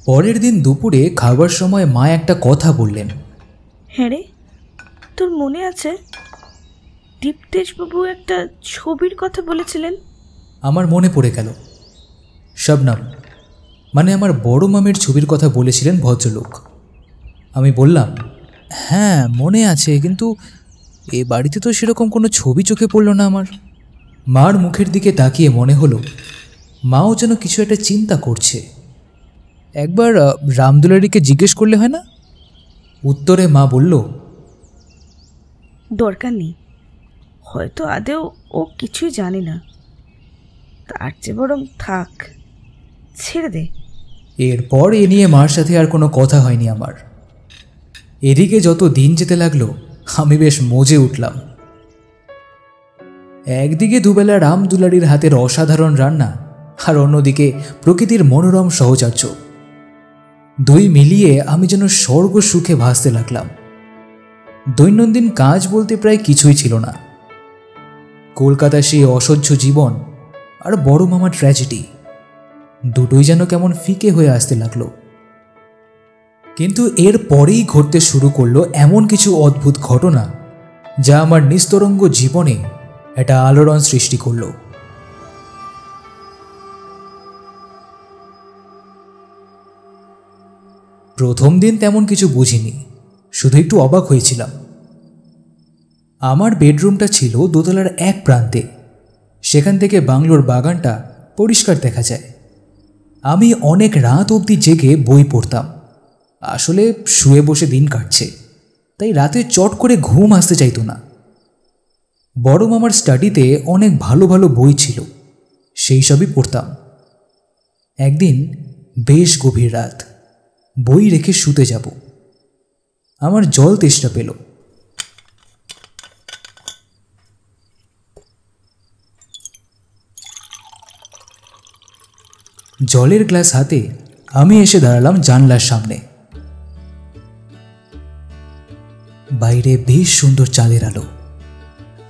পরের দিন দুপুরে খাবার সময় মা একটা কথা বললেন। হ্যাঁ রে, তোর মনে আছে দীপ্তেশবাবু একটা ছবির কথা বলেছিলেন? আমার মনে পড়ে গেল। শবনম, মানে আমার বড় মামের ছবির কথা বলেছিলেন ভদ্রলোক। আমি বললাম, হ্যাঁ মনে আছে, কিন্তু এ বাড়িতে তো সেরকম কোনো ছবি চোখে পড়ল না আমার। মার মুখের দিকে তাকিয়ে মনে হলো মাও যেন কিছু একটা চিন্তা করছে। একবার রামদুলারিকে জিজ্ঞেস করলে হয় না? উত্তরে মা বলল, দরকার নেই, হয়তো আদেও ও কিছুই জানে না, তার চেয়ে বরং থাক, ছেড়ে দে। এরপর এ নিয়ে মার সাথে আর কোনো কথা হয়নি আমার। এদিকে যত দিন যেতে লাগলো আমি বেশ মজে উঠলাম। একদিকে দুবেলা রামদুলারির হাতের অসাধারণ রান্না, আর অন্যদিকে প্রকৃতির মনোরম সহচর্য, দুই মিলিয়ে আমি যেন স্বর্গ সুখে ভাসতে লাগলাম। দৈনন্দিন কাজ বলতে প্রায় কিছুই ছিল না। কলকাতা সেই অসহ্য জীবন আর বড় মামার ট্র্যাজেডি, দুটোই যেন কেমন ফিকে হয়ে আসতে লাগলো। কিন্তু এর পরেই ঘটতে শুরু করলো এমন কিছু অদ্ভুত ঘটনা যা আমার নিস্তরঙ্গ জীবনে একটা আলোড়ন সৃষ্টি করলো। প্রথম দিন তেমন কিছু বুঝিনি, শুধু একটু অবাক হয়েছিলাম। আমার বেডরুমটা ছিল দোতলার এক প্রান্তে, সেখান থেকে বাংলোর বাগানটা পরিষ্কার দেখা যায়। আমি অনেক রাত অবধি জেগে বই পড়তাম। আসলে শুয়ে বসে দিন কাটছে, তাই রাতে চট করে ঘুম আসতে চাইতো না। বড় মামার স্টাডিতে অনেক ভালো ভালো বই ছিল, সেই সবই পড়তাম। একদিন বেশ গভীর রাত, বই রেখে শুতে যাব, আমার জল তেষ্টা পেল। জলের গ্লাস হাতে আমি এসে দাঁড়ালাম জানলার সামনে। বাইরে বেশ সুন্দর চাঁদের আলো।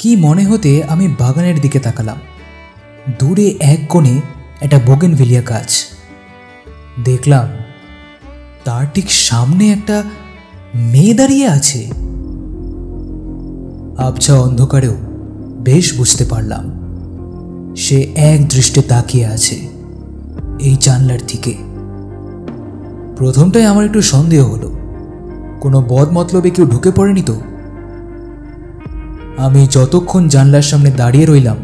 কি মনে হতে আমি বাগানের দিকে তাকালাম। দূরে এক কোণে একটা বোগেনভিলিয়া গাছ দেখলাম, তার ঠিক সামনে একটা মেয়ে দাঁড়িয়ে আছে। আবছা অন্ধকারেও বেশ বুঝতে পারলাম সে এক দৃষ্টে তাকিয়ে আছে এই জানলার দিকে। প্রথমটাই আমার একটু সন্দেহ হলো, কোনো বদমতলবে কেউ ঢুকে পড়েনি তো। আমি যতক্ষণ জানলার সামনে দাঁড়িয়ে রইলাম,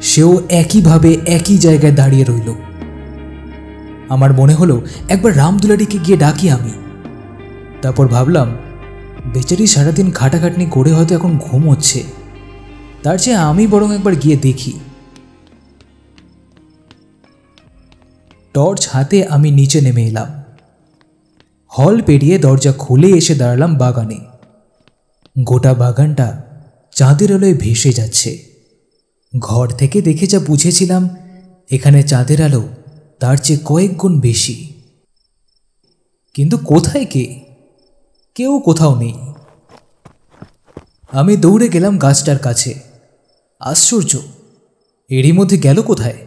সেও একইভাবে একই জায়গায় দাঁড়িয়ে রইল। আমার মনে হলো একবার রামদুলারিকে গিয়ে ডাকি আমি। তারপর ভাবলাম, বেচারি সারাদিন খাটাখাটনি করে হয়তো এখন ঘুম হচ্ছে, তার চেয়ে আমি বরং একবার গিয়ে দেখি। টর্চ হাতে আমি নিচে নেমে এলাম। হল পেরিয়ে দরজা খুলে এসে দাঁড়ালাম বাগানে। গোটা বাগানটা চাঁদের আলোয় ভেসে যাচ্ছে। ঘর থেকে দেখে যা বুঝেছিলাম এখানে চাঁদের আলো তার চেয়ে কয়েক গুণ বেশি। কিন্তু কোথায় কে? কেউ কোথাও নেই। আমি দৌড়ে গেলাম গাছটার কাছে। আশ্চর্য, এরই মধ্যে গেল কোথায়?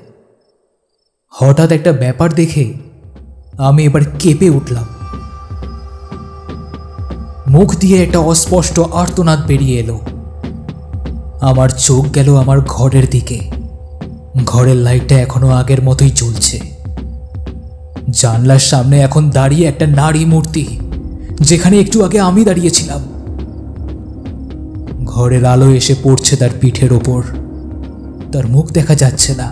হঠাৎ একটা ব্যাপার দেখে আমি এবার কেঁপে উঠলাম। মুখ দিয়ে একটা অস্পষ্ট আর্তনাদ বেরিয়ে এলো। আমার চোখ গেল আমার ঘরের দিকে। ঘরের লাইটটা এখনো আগের মতোই চলছে। জানলার সামনে এখন দাঁড়িয়ে একটা নারী মূর্তি, যেখানে একটু আগে আমি দাঁড়িয়েছিলাম। ঘরের আলো এসে পড়ছে তার পিঠের ওপর। তার মুখ দেখা যাচ্ছে না,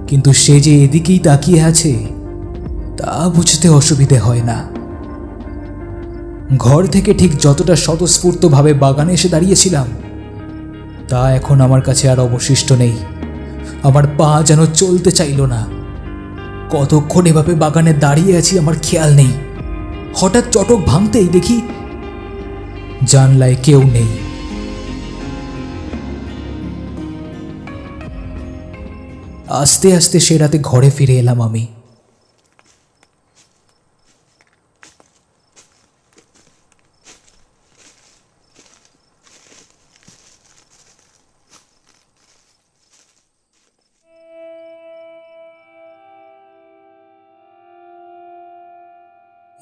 কিন্তু সে যে এদিকেই তাকিয়ে আছে তা বুঝতে অসুবিধে হয় না। ঘর থেকে ঠিক যতটা স্বতঃস্ফূর্তভাবে বাগানে এসে দাঁড়িয়েছিলাম তা এখন আমার কাছে আর অবশিষ্ট নেই। আমার পা যেন চলতে চাইল না। কতক্ষণ এভাবে বাগানে দাঁড়িয়ে আছি আমার খেয়াল নেই। হঠাৎ চটক ভাঙতেই দেখি জানলায় কেউ নেই। আস্তে আস্তে সে রাতে ঘরে ফিরে এলাম আমি।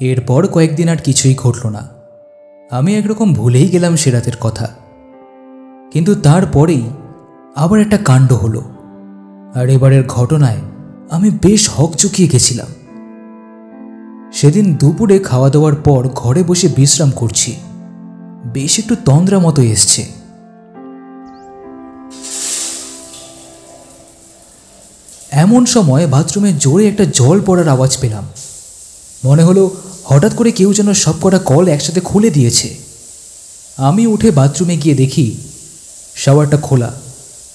এরপর কয়েকদিন আর কিছুই ঘটল না। আমি একরকম ভুলেই গেলাম সে রাতের কথা। কিন্তু তারপরেই আবার একটা কাণ্ড হলো, আর এবারের ঘটনায় আমি বেশ হকচকিয়ে গেছিলাম। সেদিন দুপুরে খাওয়া দাওয়ার পর ঘরে বসে বিশ্রাম করছি। বেশ একটু তন্দ্রা মতো এসছে। এমন সময় বাথরুমে জোরে একটা জল পড়ার আওয়াজ পেলাম। মনে হলো হঠাৎ করে কেউ যেন সবকটা কল একসাথে খুলে দিয়েছে। আমি উঠে বাথরুমে গিয়ে দেখি শাওয়ারটা খোলা,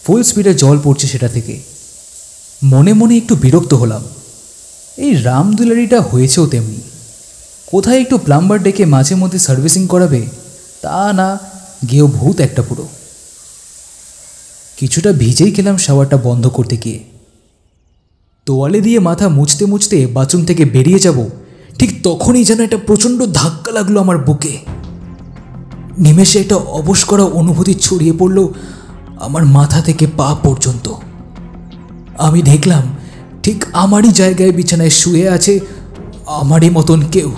ফুল স্পিডে জল পড়ছে সেটা থেকে। মনে মনে একটু বিরক্ত হলাম। এই রামদুলারিটা হয়েছেও তেমনি, কোথায় একটু প্লাম্বার ডেকে মাঝে মধ্যে সার্ভিসিং করাবে, তা না গিয়েও ভূত একটা পুরো। কিছুটা ভিজেই খেলাম শাওয়ারটা বন্ধ করতে গিয়ে। তোয়ালে দিয়ে মাথা মুছতে মুছতে বাথরুম থেকে বেরিয়ে যাব, ঠিক তখনই যেন একটা প্রচণ্ড ধাক্কা লাগলো আমার বুকে। নিমেষে একটা অবশ করা অনুভূতি ছড়িয়ে পড়ল আমার মাথা থেকে পা পর্যন্ত। আমি দেখলাম ঠিক আমারই জায়গায় বিছানায় শুয়ে আছে আমারই মতন কেউ।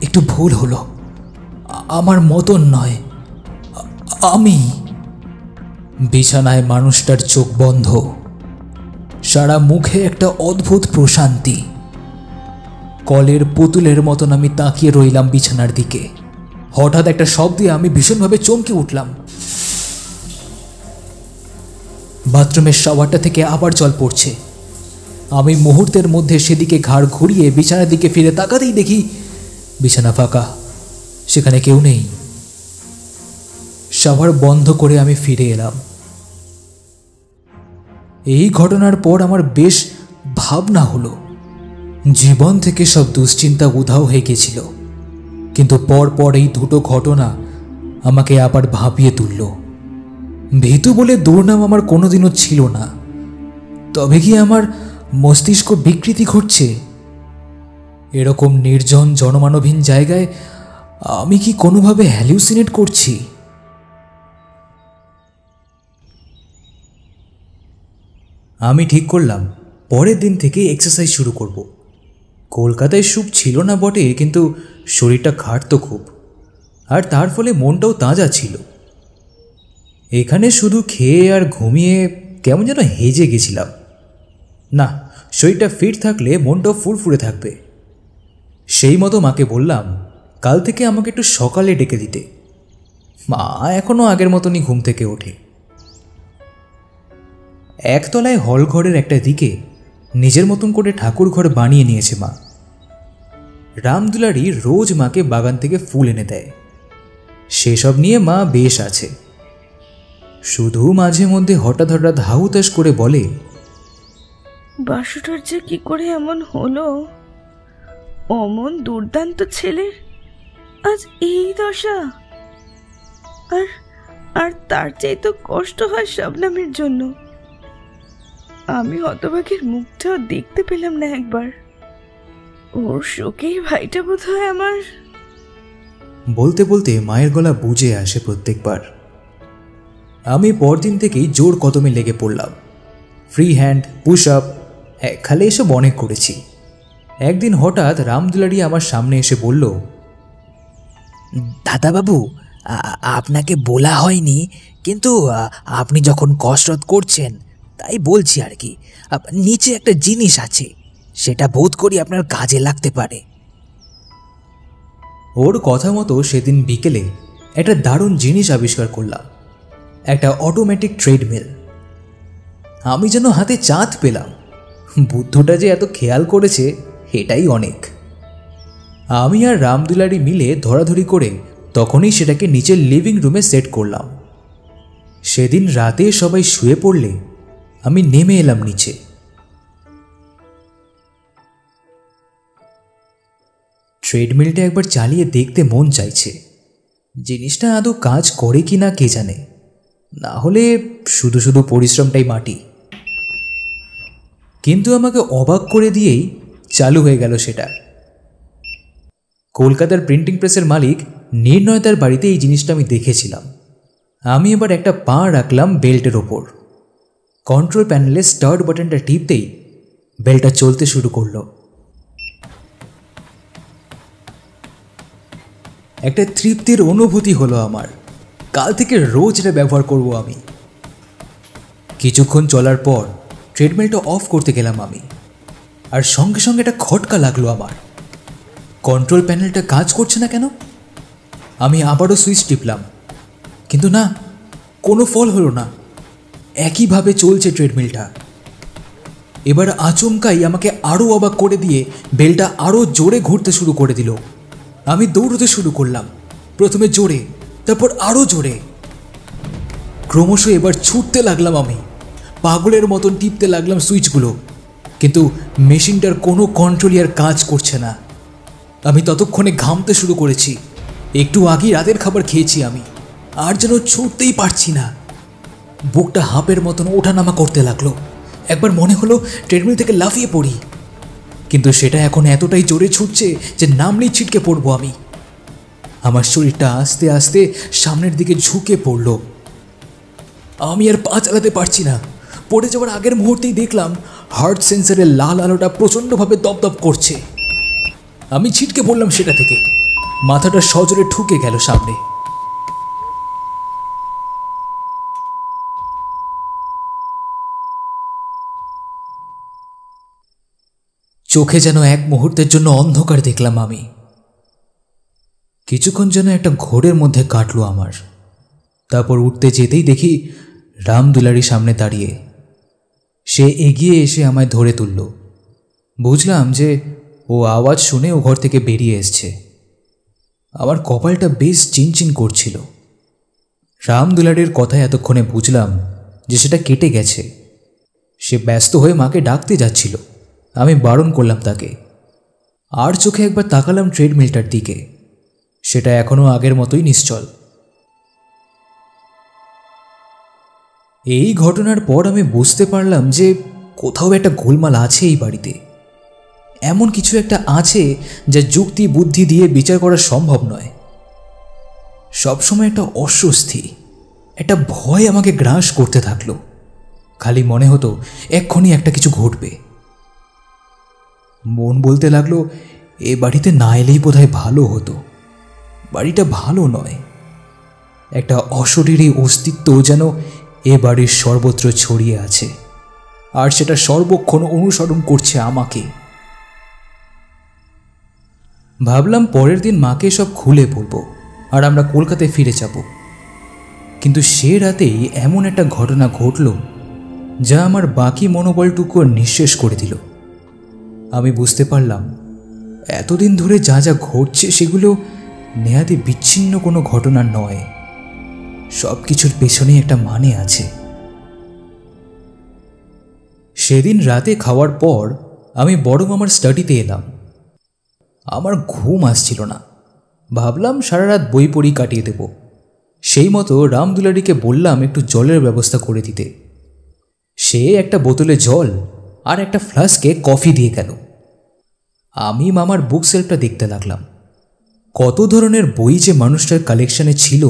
একটু ভুল হলো, আমার মতন নয়, আমি। বিছানায় মানুষটার চোখ বন্ধ, সারা মুখে একটা অদ্ভুত প্রশান্তি। কলের পুতুলের মতন আমি তাকিয়ে রইলাম বিছানার দিকে। হঠাৎ একটা শব্দে আমি ভীষণভাবে চমকে উঠলাম। বাথরুমের শাওয়ারটা থেকে আবার জল পড়ছে। আমি মুহূর্তের মধ্যে সেদিকে ঘাড় ঘুরিয়ে বিছানার দিকে ফিরে তাকাতেই দেখি বিছানা ফাঁকা, সেখানে কেউ নেই। শাওয়ার বন্ধ করে আমি ফিরে এলাম। এই ঘটনার পর আমার বেশ ভাবনা হলো। জীবন থেকে সব দুশ্চিন্তা উধাও হয়ে গেছিল, কিন্তু পরপর এই দুটো ঘটনা আমাকে আবার ভাবিয়ে তুলল। ভীতু বলে দুর্নাম আমার কোনোদিনও ছিল না। তবে কি আমার মস্তিষ্ক বিকৃতি ঘটছে? এরকম নির্জন জনমানবহীন জায়গায় আমি কি কোনোভাবে হ্যালিউসিনেট করছি? আমি ঠিক করলাম পরের দিন থেকে এক্সারসাইজ শুরু করব। কলকাতায় সুখ ছিল না বটে, কিন্তু শরীরটা খাটতো খুব, আর তার ফলে মনটাও তাজা ছিল। এখানে শুধু খেয়ে আর ঘুমিয়ে কেমন যেন হেজে গেছিলাম। না, শরীরটা ফিট থাকলে মনটাও ফুরফুরে থাকবে। সেই মতো মাকে বললাম কাল থেকে আমাকে একটু সকালে ডেকে দিতে। মা এখনও আগের মতনই ঘুম থেকে ওঠে। একতলায় হলঘরের একটা দিকে নিজের মতন করে ঠাকুর ঘর বানিয়ে নিয়েছে মা। রামদুলারি রোজ মাকে বাগান থেকে ফুল এনে দেয়, সেসব নিয়ে মা বেশ আছে। শুধু মাঝে মধ্যে হঠাৎ হঠাৎ হাহুতাশ করে বলে, বাসুটার যে কি করে এমন হলো? অমন দুর্দান্ত ছেলের আজ এই দশা। আর আর তার চেয়ে তো কষ্ট হয় শবনমের জন্য। আমি হতভাগের মুখটাও দেখতে পেলাম না একবার। ওর শোকেই ভাইটা বোধ হয় আমার। বলতে বলতে মায়ের গলা বুঝে আসে প্রত্যেকবার। আমি পরদিন থেকেই জোর কদমে লেগে পড়লাম। ফ্রি হ্যান্ড, পুশ আপ, খালে এসব অনেক করেছি। একদিন হঠাৎ রামদুলারি আমার সামনে এসে বলল, দাদাবাবু, আপনাকে বলা হয়নি, কিন্তু আপনি যখন কসরত করছেন তাই বলছি আর কি। নিচে একটা জিনিস আছে, সেটা বোধ করি আপনার কাজে লাগতে পারে। ওর কথা মতো সেদিন বিকেলে একটা দারুণ জিনিস আবিষ্কার করলাম, একটা অটোমেটিক ট্রেডমিল। আমি যেন হাতে চাঁদ পেলাম। বুদ্ধটা যে এত খেয়াল করেছে এটাই অনেক। আমি আর রামদুলারি মিলে ধরাধরি করে তখনই সেটাকে নিচের লিভিং রুমে সেট করলাম। সেদিন রাতে সবাই শুয়ে পড়লে আমি নেমে এলাম নিচে। ট্রেডমিলটা একবার চালিয়ে দেখতে মন চাইছে। জিনিসটা আদৌ কাজ করে কি না কে জানে, না হলে শুধু শুধু পরিশ্রমটাই মাটি। কিন্তু আমাকে অবাক করে দিয়েই চালু হয়ে গেল সেটা। কলকাতার প্রিন্টিং প্রেসের মালিক নির্ণয়তার বাড়িতে এই জিনিসটা আমি দেখেছিলাম। আমি এবার একটা পা রাখলাম বেল্টের ওপর। কন্ট্রোল প্যানেলে স্টার্ট বাটনটা টিপতেই বেলটা চলতে শুরু করলো। একটা তৃপ্তির অনুভূতি হলো আমার। কাল থেকে রোজ এটা ব্যবহার করব আমি। কিছুক্ষণ চলার পর ট্রেডমিলটা অফ করতে গেলাম আমি, আর সঙ্গে সঙ্গে একটা খটকা লাগলো আমার। কন্ট্রোল প্যানেলটা কাজ করছে না কেন? আমি আবারও সুইচ টিপলাম, কিন্তু না, কোনো ফল হলো না। একইভাবে চলছে ট্রেডমিলটা। এবার আচমকাই আমাকে আরও অবাক করে দিয়ে বেলটা আরও জোরে ঘুরতে শুরু করে দিল। আমি দৌড়তে শুরু করলাম, প্রথমে জোরে, তারপর আরও জোরে। ক্রমশ এবার ছুটতে লাগলাম, আমি পাগলের মতন টিপতে লাগলাম সুইচগুলো, কিন্তু মেশিনটার কোনো কন্ট্রোলই আর কাজ করছে না। আমি ততক্ষণে ঘামতে শুরু করেছি। একটু আগেই রাতের খাবার খেয়েছি আমি, আর যেন ছুটতেই পারছি না। বুকটা হাঁপের মতন ওঠানামা করতে লাগলো। একবার মনে হলো ট্রেডমিল থেকে লাফিয়ে পড়ি, কিন্তু সেটা এখন এতটাই জোরে ছুটছে যে নামলেই ছিটকে পড়বো আমি। আমার শরীরটা আস্তে আস্তে সামনের দিকে ঝুঁকে পড়ল। আমি আর পা চালাতে পারছি না। পড়ে যাওয়ার আগের মুহূর্তেই দেখলাম হার্ট সেন্সারের লাল আলোটা প্রচণ্ডভাবে দপদপ করছে। আমি ছিটকে পড়লাম সেটা থেকে, মাথাটা সজোরে ঠুকে গেল সামনে। চোখে যেন এক মুহূর্তের জন্য অন্ধকার দেখলাম আমি। কিছুক্ষণ যেন একটা ঘোরের মধ্যে কাটলো আমার। তারপর উঠতে যেতেই দেখি রাম দুলারি সামনে দাঁড়িয়ে। সে এগিয়ে এসে আমায় ধরে তুলল। বুঝলাম যে ও আওয়াজ শুনে ও ঘর থেকে বেরিয়ে এসছে। আমার কপালটা বেশ চিনচিন করছিল। রাম দুলারির কথায় এতক্ষণে বুঝলাম যে সেটা কেটে গেছে। সে ব্যস্ত হয়ে মাকে ডাকতে যাচ্ছিল। আমি বারণ করলাম তাকে। আর চোখে একবার তাকালাম ট্রেডমিলটার দিকে, সেটা এখনও আগের মতোই নিশ্চল। এই ঘটনার পর আমি বুঝতে পারলাম যে কোথাও একটা গোলমাল আছে এই বাড়িতে। এমন কিছু একটা আছে যা যুক্তি বুদ্ধি দিয়ে বিচার করা সম্ভব নয়। সবসময় একটা অস্বস্তি, একটা ভয় আমাকে গ্রাস করতে থাকলো। খালি মনে হতো এক্ষুনি একটা কিছু ঘটবে। মন বলতে লাগলো এ বাড়িতে না এলেই বোধহয় ভালো হতো। বাড়িটা ভালো নয়। একটা অশরীরী অস্তিত্ব যেন এ বাড়ির সর্বত্র ছড়িয়ে আছে, আর সেটা সর্বক্ষণ অনুসরণ করছে আমাকে। ভাবলাম পরের দিন মাকে সব খুলে বলবো আর আমরা কলকাতায় ফিরে যাব। কিন্তু সে রাতেই এমন একটা ঘটনা ঘটল যা আমার বাকি মনোবলটুকু নিঃশেষ করে দিল। আমি বুঝতে পারলাম এতদিন ধরে যা যা ঘটছে সেগুলো নেহাতি বিচ্ছিন্ন কোনো ঘটনা নয়। সব কিছুর পেছনেই একটা মানে আছে। সেদিন রাতে খাওয়ার পর আমি বড় মামার স্টাডিতে এলাম। আমার ঘুম আসছিল না। ভাবলাম সারা রাত বই পড়ি কাটিয়ে দেব। সেই মতো রাম দুলারিকে বললাম একটু জলের ব্যবস্থা করে দিতে। সে একটা বোতলে জল আর একটা ফ্লাস্কে কফি দিয়ে গেল। আমি মামার বুক সেলফটা দেখতে লাগলাম। কত ধরনের বই যে মানুষটার কালেকশনে ছিল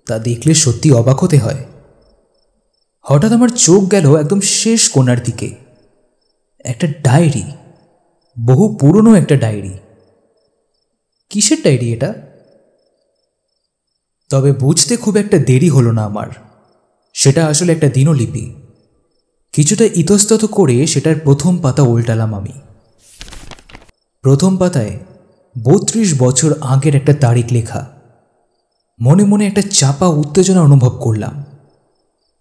তা দেখলে সত্যি অবাক হতে হয়। হঠাৎ আমার চোখ গেল একদম শেষ কোণার দিকে। একটা ডায়েরি, বহু পুরনো একটা ডায়েরি। কিসের ডায়েরি এটা? তবে বুঝতে খুব একটা দেরি হলো না আমার। সেটা আসলে একটা দিনলিপি। কিছুটা ইতস্তত করে সেটার প্রথম পাতা উল্টালাম আমি। প্রথম পাতায় 32 বছর আগের একটা তারিখ লেখা। মনে মনে একটা চাপা উত্তেজনা অনুভব করলাম।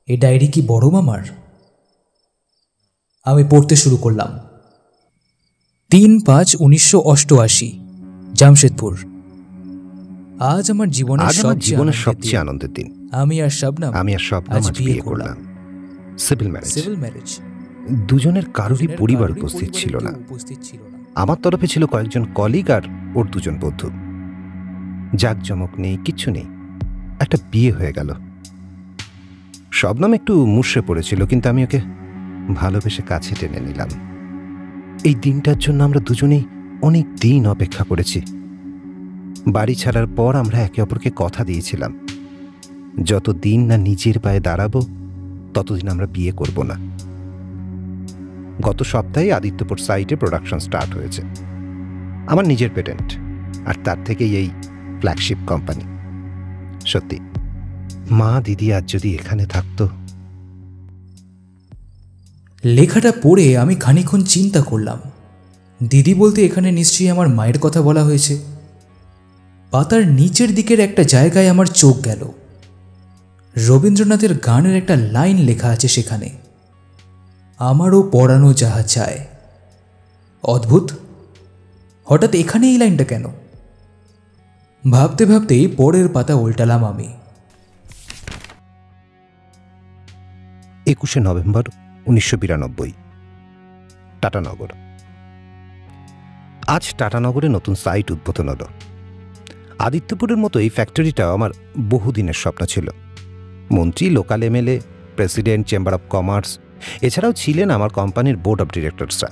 এ ডায়েরি কি বড় মামার? আমি পড়তে শুরু করলাম। 3/5/1988, জামশেদপুর। আজ আমার জীবনের সবচেয়ে আনন্দের দিন। আমি আর শবনম আজ বিয়ে করলাম। Civil marriage. দুজনের কারোরই পরিবার উপস্থিত ছিল না। আমার তরফে ছিল কয়েকজন কলিগ আর ওর দুজন বন্ধু। জাঁকজমক নেই, কিচ্ছু নেই, একটা বিয়ে হয়ে গেল। শবনম একটু মুষড়ে পড়েছিল, কিন্তু আমি ওকে ভালোবেসে কাছে টেনে নিলাম। এই দিনটার জন্য আমরা দুজনেই অনেক দিন অপেক্ষা করেছি। বাড়ি ছাড়ার পর আমরা একে অপরকে কথা দিয়েছিলাম, যতদিন না নিজের পায়ে দাঁড়াবো ততদিন আমরা বিয়ে করব না। গত সপ্তাহে আদিত্যপুর সাইটে প্রোডাকশন স্টার্ট হয়েছে। আমার নিজের পেটেন্ট, আর তার থেকেই এই ফ্ল্যাগশিপ কোম্পানি। সত্যি মা দিদি আজ যদি এখানে থাকতো। লেখাটা পড়ে আমি খানিকক্ষণ চিন্তা করলাম। দিদি বলতে এখানে নিশ্চয়ই আমার মায়ের কথা বলা হয়েছে। পাতার নিচের দিকের একটা জায়গায় আমার চোখ গেল। রবীন্দ্রনাথের গানের একটা লাইন লেখা আছে সেখানে, আমারও পরানো যাহা চায়। অদ্ভুত, হঠাৎ এখানে এই লাইনটা কেন? ভাবতে ভাবতেই পরের পাতা উল্টালাম আমি। 21শে নভেম্বর 1992, টাটানগর। আজ টাটানগরে নতুন সাইট উদ্বোধন হলো। আদিত্যপুরের মতো এই ফ্যাক্টরিটা আমার বহুদিনের স্বপ্ন ছিল। মন্ত্রী, local MLA, president, chamber of commerce, এছাড়াও ছিলেন আমার কোম্পানির বোর্ড অফ ডিরেক্টরসরা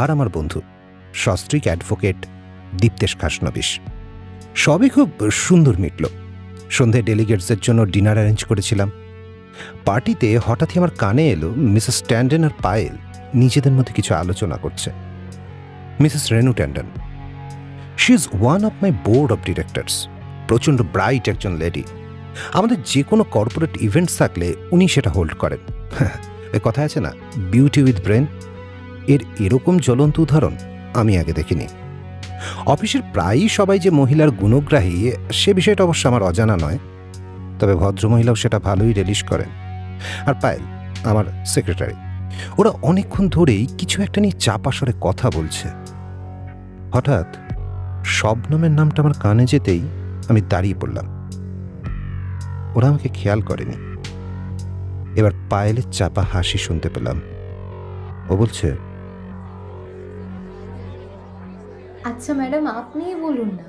আর আমার বন্ধু সস্ত্রীক অ্যাডভোকেট দীপ্তেশ খাসনবিশ। সবই খুব সুন্দর মিটল। সন্ধে ডেলিগেটসের জন্য ডিনার অ্যারেঞ্জ করেছিলাম। পার্টিতে হঠাৎই আমার কানে এলো মিসেস ট্যান্ডন আর পায়েল নিজেদের মধ্যে কিছু আলোচনা করছে। Mrs Renu Tandon, she is one of my board of directors, প্রচণ্ড ব্রাইট একজন লেডি। আমাদের যে কোনো কর্পোরেট ইভেন্টস থাকলে উনি সেটা হোল্ড করেন। এ কথা আছে না, বিউটি উইথ ব্রেন, এর এরকম জ্বলন্ত উদাহরণ আমি আগে দেখিনি। অফিসের প্রায়ই সবাই যে মহিলার গুণগ্রাহী সে বিষয়টা অবশ্য আমার অজানা নয়, তবে ভদ্রমহিলাও সেটা ভালোই রিলিশ করেন। আর পায়েল আমার সেক্রেটারি, ওরা অনেকক্ষণ ধরেই কিছু একটা নিয়ে চাপা স্বরে কথা বলছে। হঠাৎ শবনমের নামটা আমার কানে যেতেই আমি দাঁড়িয়ে পড়লাম। ওরা আমাকে খেয়াল করেনি। এবার পায়েলের চাপা হাসি শুনতে পেলাম। ও বলছে, আচ্ছা ম্যাডাম, আপনিই বলুন না,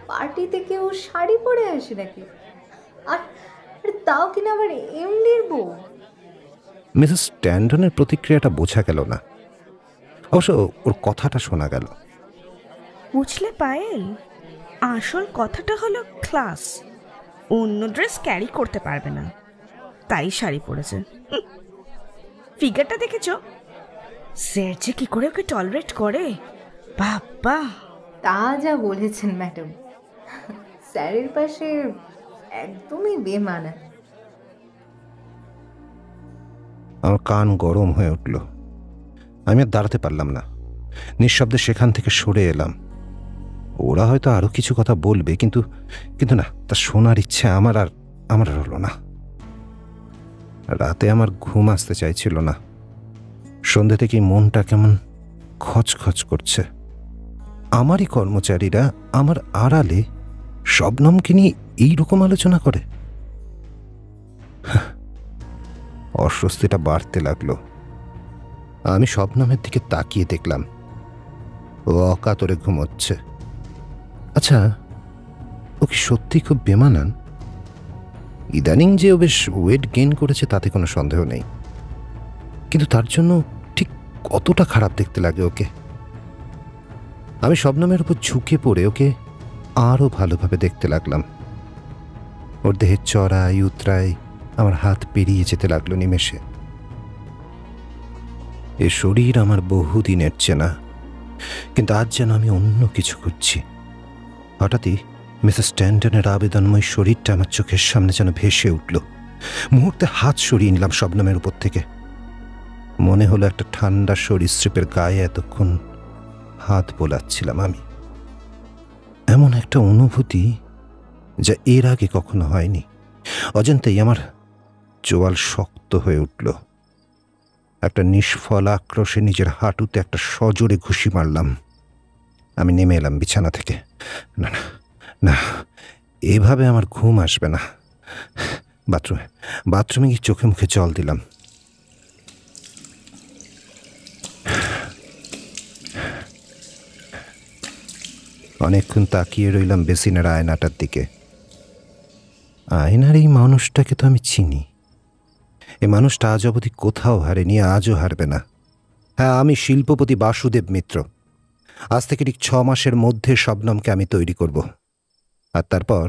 পার্টিতে কেউ শাড়ি পরে আসে নাকি? আর তাও কিনা আবার এমডির বউ। মিসেস ট্যান্ডনের প্রতিক্রিয়াটা বোঝা গেল না, অবশ্য ওর কথাটা শোনা গেল। বুঝলে পায়েল, আসল কথাটা হলো ক্লাস। অন্য ড্রেস ক্যারি করতে পারবে না, তাই শাড়ি পরেছে। ফিগারটা দেখেছ? স্যার যে কি করে ওকে টলারেট করে, বাবা! তা যা বলেছেন ম্যাডাম, স্যারের পাশে একদমই বেমানান। আমার কান গরম হয়ে উঠল। আমি আর দাঁড়াতে পারলাম না, নিঃশব্দে সেখান থেকে সরে এলাম। ওরা হয়তো আরো কিছু কথা বলবে, কিন্তু কিন্তু না, তা শোনার ইচ্ছে আমার আর হলো না। রাতে আমার ঘুম আসতে চাইছিল না। সন্ধ্যে থেকেই মনটা কেমন খচখচ করছে। আমারই কর্মচারীরা আমার আড়ালে শবনমকে নিয়ে এইরকম আলোচনা করে। অস্বস্তিটা বাড়তে লাগলো। আমি শবনমের দিকে তাকিয়ে দেখলাম ও অকাতরে ঘুমোচ্ছে। আচ্ছা, ও কি সত্যি খুব বেমানান? ইদানিং যে ও বেশ ওয়েট গেইন করেছে তাতে কোনো সন্দেহ নেই, কিন্তু তার জন্য ঠিক কতটা খারাপ দেখতে লাগে ওকে। আমি শবনমের উপর ঝুঁকে পড়ে ওকে আরও ভালোভাবে দেখতে লাগলাম। ওর দেহের চড়াই উতরাই আমার হাত পেরিয়ে যেতে লাগলো নিমেষে। এ শরীর আমার বহুদিনের চেনা, কিন্তু আজ যেন আমি অন্য কিছু করছি। হঠাৎই মিসেস ট্যান্ডনের আবেদনময় শরীরটা আমার চোখের সামনে যেন ভেসে উঠল। মুহূর্তে হাত সরিয়ে নিলাম শবনমের উপর থেকে। মনে হলো একটা ঠান্ডা সরীসৃপের গায়ে এতক্ষণ হাত বোলাচ্ছিলাম আমি। এমন একটা অনুভূতি যা এর আগে কখনো হয়নি। অজান্তেই আমার চোয়াল শক্ত হয়ে উঠল। একটা নিষ্ফল আক্রোশে নিজের হাঁটুতে একটা সজোরে ঘুষি মারলাম। আমি নেমে এলাম বিছানা থেকে। না না না, এভাবে আমার ঘুম আসবে না। বাথরুমে গিয়ে চোখে মুখে জল দিলাম। অনেকক্ষণ তাকিয়ে রইলাম বেসিনের আয়নাটার দিকে। আয়নার এই মানুষটাকে তো আমি চিনি। এই মানুষটা আজ অবধি কোথাও হারেনি, আজও হারবে না। হ্যাঁ, আমি শিল্পপতি বাসুদেব মিত্র। আজ থেকে ঠিক 6 মাসের মধ্যে শবনমকে আমি তৈরি করব। আর তারপর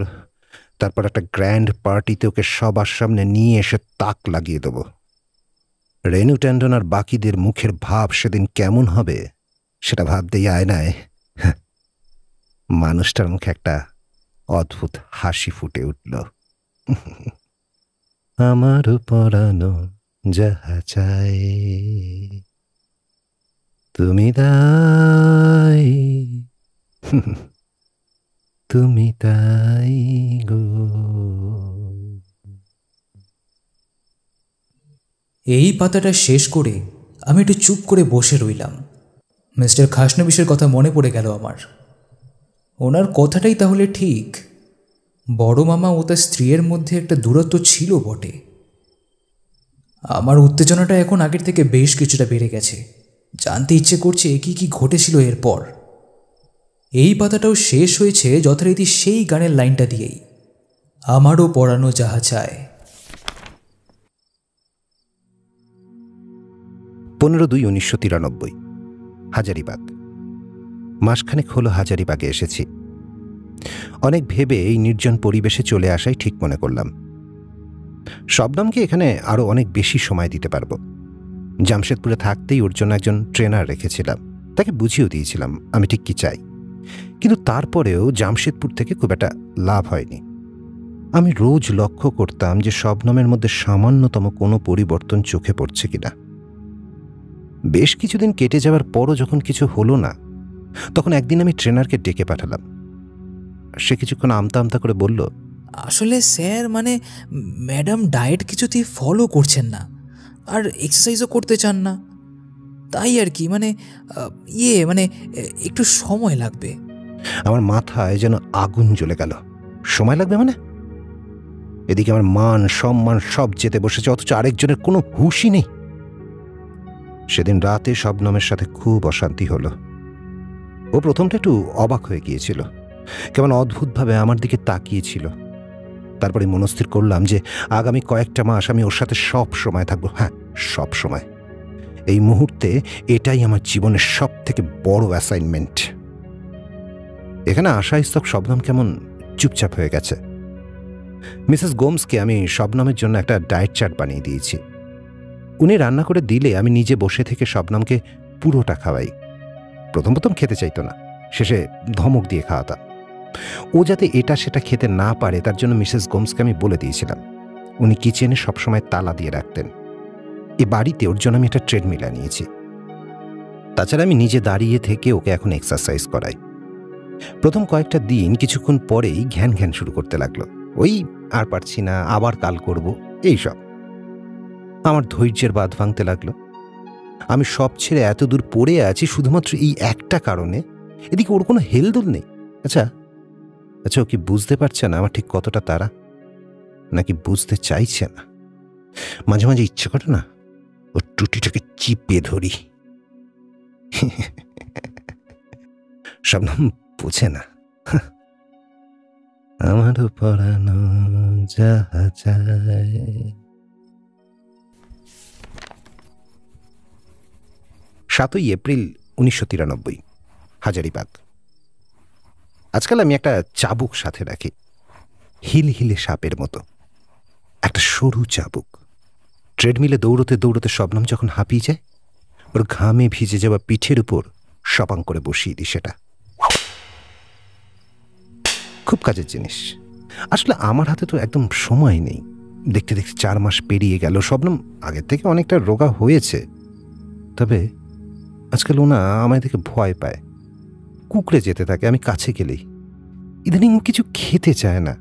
একটা গ্র্যান্ড পার্টিতে ওকে সবার সামনে নিয়ে এসে তাক লাগিয়ে দেব। রেনু ট্যান্ডন আর বাকিদের মুখের ভাব সেদিন কেমন হবে সেটা ভাবতেই আয়নায় মানুষটার মুখে একটা অদ্ভুত হাসি ফুটে উঠল। আমার পরানো যাহা চাই তুমি দাই তুমি তাই গো। এই পাতাটা শেষ করে আমি একটু চুপ করে বসে রইলাম। মিস্টার খাসনবিশের কথা মনে পড়ে গেল আমার। ওনার কথাটাই তাহলে ঠিক, বড় মামা ও তার স্ত্রীর মধ্যে একটা দূরত্ব ছিল বটে। আমার উত্তেজনাটা এখন আগের থেকে বেশ কিছুটা বেড়ে গেছে। জানতে ইচ্ছে করছে কি কি ঘটেছিল এরপর। এই পাতাটাও শেষ হয়েছে যথারীতি সেই গানের লাইনটা দিয়েই, আমারও পরানো যাহা চায়। 15/2/1993, হাজারিবাগ। মাসখানেক হলো হাজারিবাগে এসেছি। অনেক ভেবে এই নির্জন পরিবেশে চলে আসাই ঠিক মনে করলাম। শবনমকে এখানে আরও অনেক বেশি সময় দিতে পারবো। জামশেদপুরে থাকতেই ওর জন্য একজন ট্রেনার রেখেছিলাম, তাকে বুঝিয়েও দিয়েছিলাম আমি ঠিক কি চাই। কিন্তু তারপরেও জামশেদপুর থেকে খুব একটা লাভ হয়নি। আমি রোজ লক্ষ্য করতাম যে শবনমের মধ্যে সামান্যতম কোনো পরিবর্তন চোখে পড়ছে কিনা। বেশ কিছুদিন কেটে যাওয়ার পরও যখন কিছু হলো না, তখন একদিন আমি ট্রেনারকে ডেকে পাঠালাম। সে কিছুক্ষণ আমতা আমতা করে বলল, আসলে স্যার মানে ম্যাডাম ডায়েট কিছুতেই ফলো করছেন না, আর এক্সারসাইজও করতে চান না, তাই আর কি, মানে একটু সময় লাগবে। আমার মাথায় যেন আগুন জ্বলে গেল। সময় লাগবে মানে? এদিকে আমার মান সম্মান সব যেতে বসেছে, অথচ আরেকজনের কোনো হুঁশই নেই। সেদিন রাতে শবনমের সাথে খুব অশান্তি হলো। ও প্রথমটা একটু অবাক হয়ে গিয়েছিল, কেমন অদ্ভুতভাবে আমার দিকে তাকিয়েছিল। তারপরে মনস্থির করলাম যে আগামী কয়েকটা মাস আমি ওর সাথে সব সময় থাকবো। হ্যাঁ, সব সময়। এই মুহূর্তে এটাই আমার জীবনের সব থেকে বড় অ্যাসাইনমেন্ট। এখানে আসা স্তক শবনম কেমন চুপচাপ হয়ে গেছে। মিসেস গোমসকে আমি শবনমের জন্য একটা ডায়েট চার্ট বানিয়ে দিয়েছি। উনি রান্না করে দিলে আমি নিজে বসে থেকে শবনমকে পুরোটা খাওয়াই। প্রথম খেতে চাইতো না, শেষে ধমক দিয়ে খাওয়াতাম। ও যাতে এটা সেটা খেতে না পারে তার জন্য মিসেস গোমসকে আমি বলে দিয়েছিলাম। উনি কিচেনে সবসময় তালা দিয়ে রাখতেন। এ বাড়িতে ওর জন্য আমি একটা ট্রেডমিল আনিয়েছি। তাছাড়া আমি নিজে দাঁড়িয়ে থেকে ওকে এখন এক্সারসাইজ করাই। প্রথম কয়েকটা দিন কিছুক্ষণ পরেই ঘ্যান ঘ্যান শুরু করতে লাগলো। ওই আর পারছি না, আবার কাল করব, এইসব। আমার ধৈর্যের বাঁধ ভাঙতে লাগলো। আমি সব ছেড়ে এত দূর পড়ে আছি শুধুমাত্র এই একটা কারণে। এদিকে ওর কোনো হেলদোল নেই। আচ্ছা, ও কি বুঝতে পারছে না আমার ঠিক কতটা তাড়া, নাকি বুঝতে চাইছে না? মাঝে মাঝে ইচ্ছে করে না ওর টুটিটাকে চিপে ধরি। শবনম বোঝে না। আমারও পরানো যাহা চায়। 7 এপ্রিল 1993, হাজারিবাগ। আজকাল আমি একটা চাবুক সাথে রাখি, হিল হিলে সাপের মতো একটা সরু চাবুক। ট্রেডমিলে দৌড়তে দৌড়তে শবনম যখন হাঁপিয়ে যায়, ওর ঘামে ভিজে যাওয়া পিঠের উপর সপাং করে বসিয়ে দিই সেটা। খুব কাজের জিনিস। আসলে আমার হাতে তো একদম সময় নেই। দেখতে দেখতে 4 মাস পেরিয়ে গেল। শবনম আগের থেকে অনেকটা রোগা হয়েছে, তবে আজকাল ও না আমায় দেখে ভয় পায়, কুকড়ে যেতে থাকে আমি কাছে গেলেই। ইদানিং কিছু খেতে চায় না।